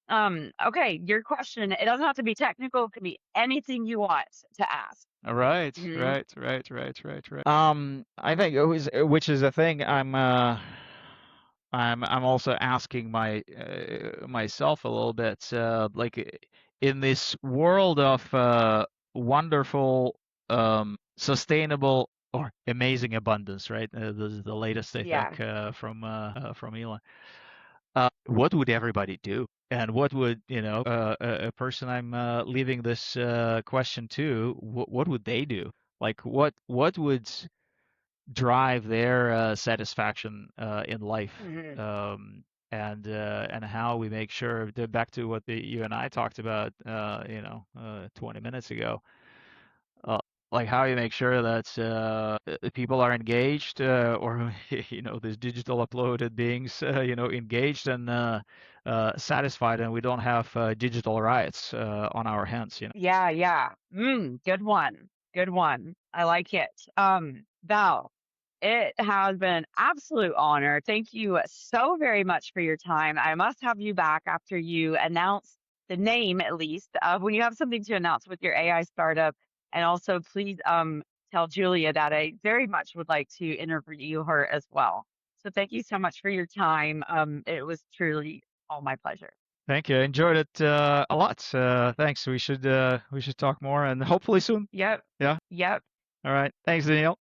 Okay, your question, it doesn't have to be technical, it can be anything you want to ask. All right, Mhm. right. I think which is a thing I'm also asking myself a little bit, like in this world of wonderful, sustainable or amazing abundance, right? This is the latest, I Yeah. think, from Elon. What would everybody do? And what would, a person I'm leaving this question to, what would they do? Like, what would drive their satisfaction in life? Mhm. And how we make sure, back to what you and I talked about, 20 minutes ago, uh, like how you make sure that people are engaged, or these digital uploaded beings, engaged and satisfied, and we don't have digital riots on our hands. Yeah. Good one. Good one. I like it. Val, it has been an absolute honor. Thank you so very much for your time. I must have you back after you announce the name, at least, of when you have something to announce with your AI startup. And also, please tell Julia that I very much would like to interview her as well. So thank you so much for your time. It was truly all my pleasure. Thank you. I enjoyed it a lot. Thanks. We should talk more and hopefully soon. Yep. Yeah. Yep. All right. Thanks, Danielle.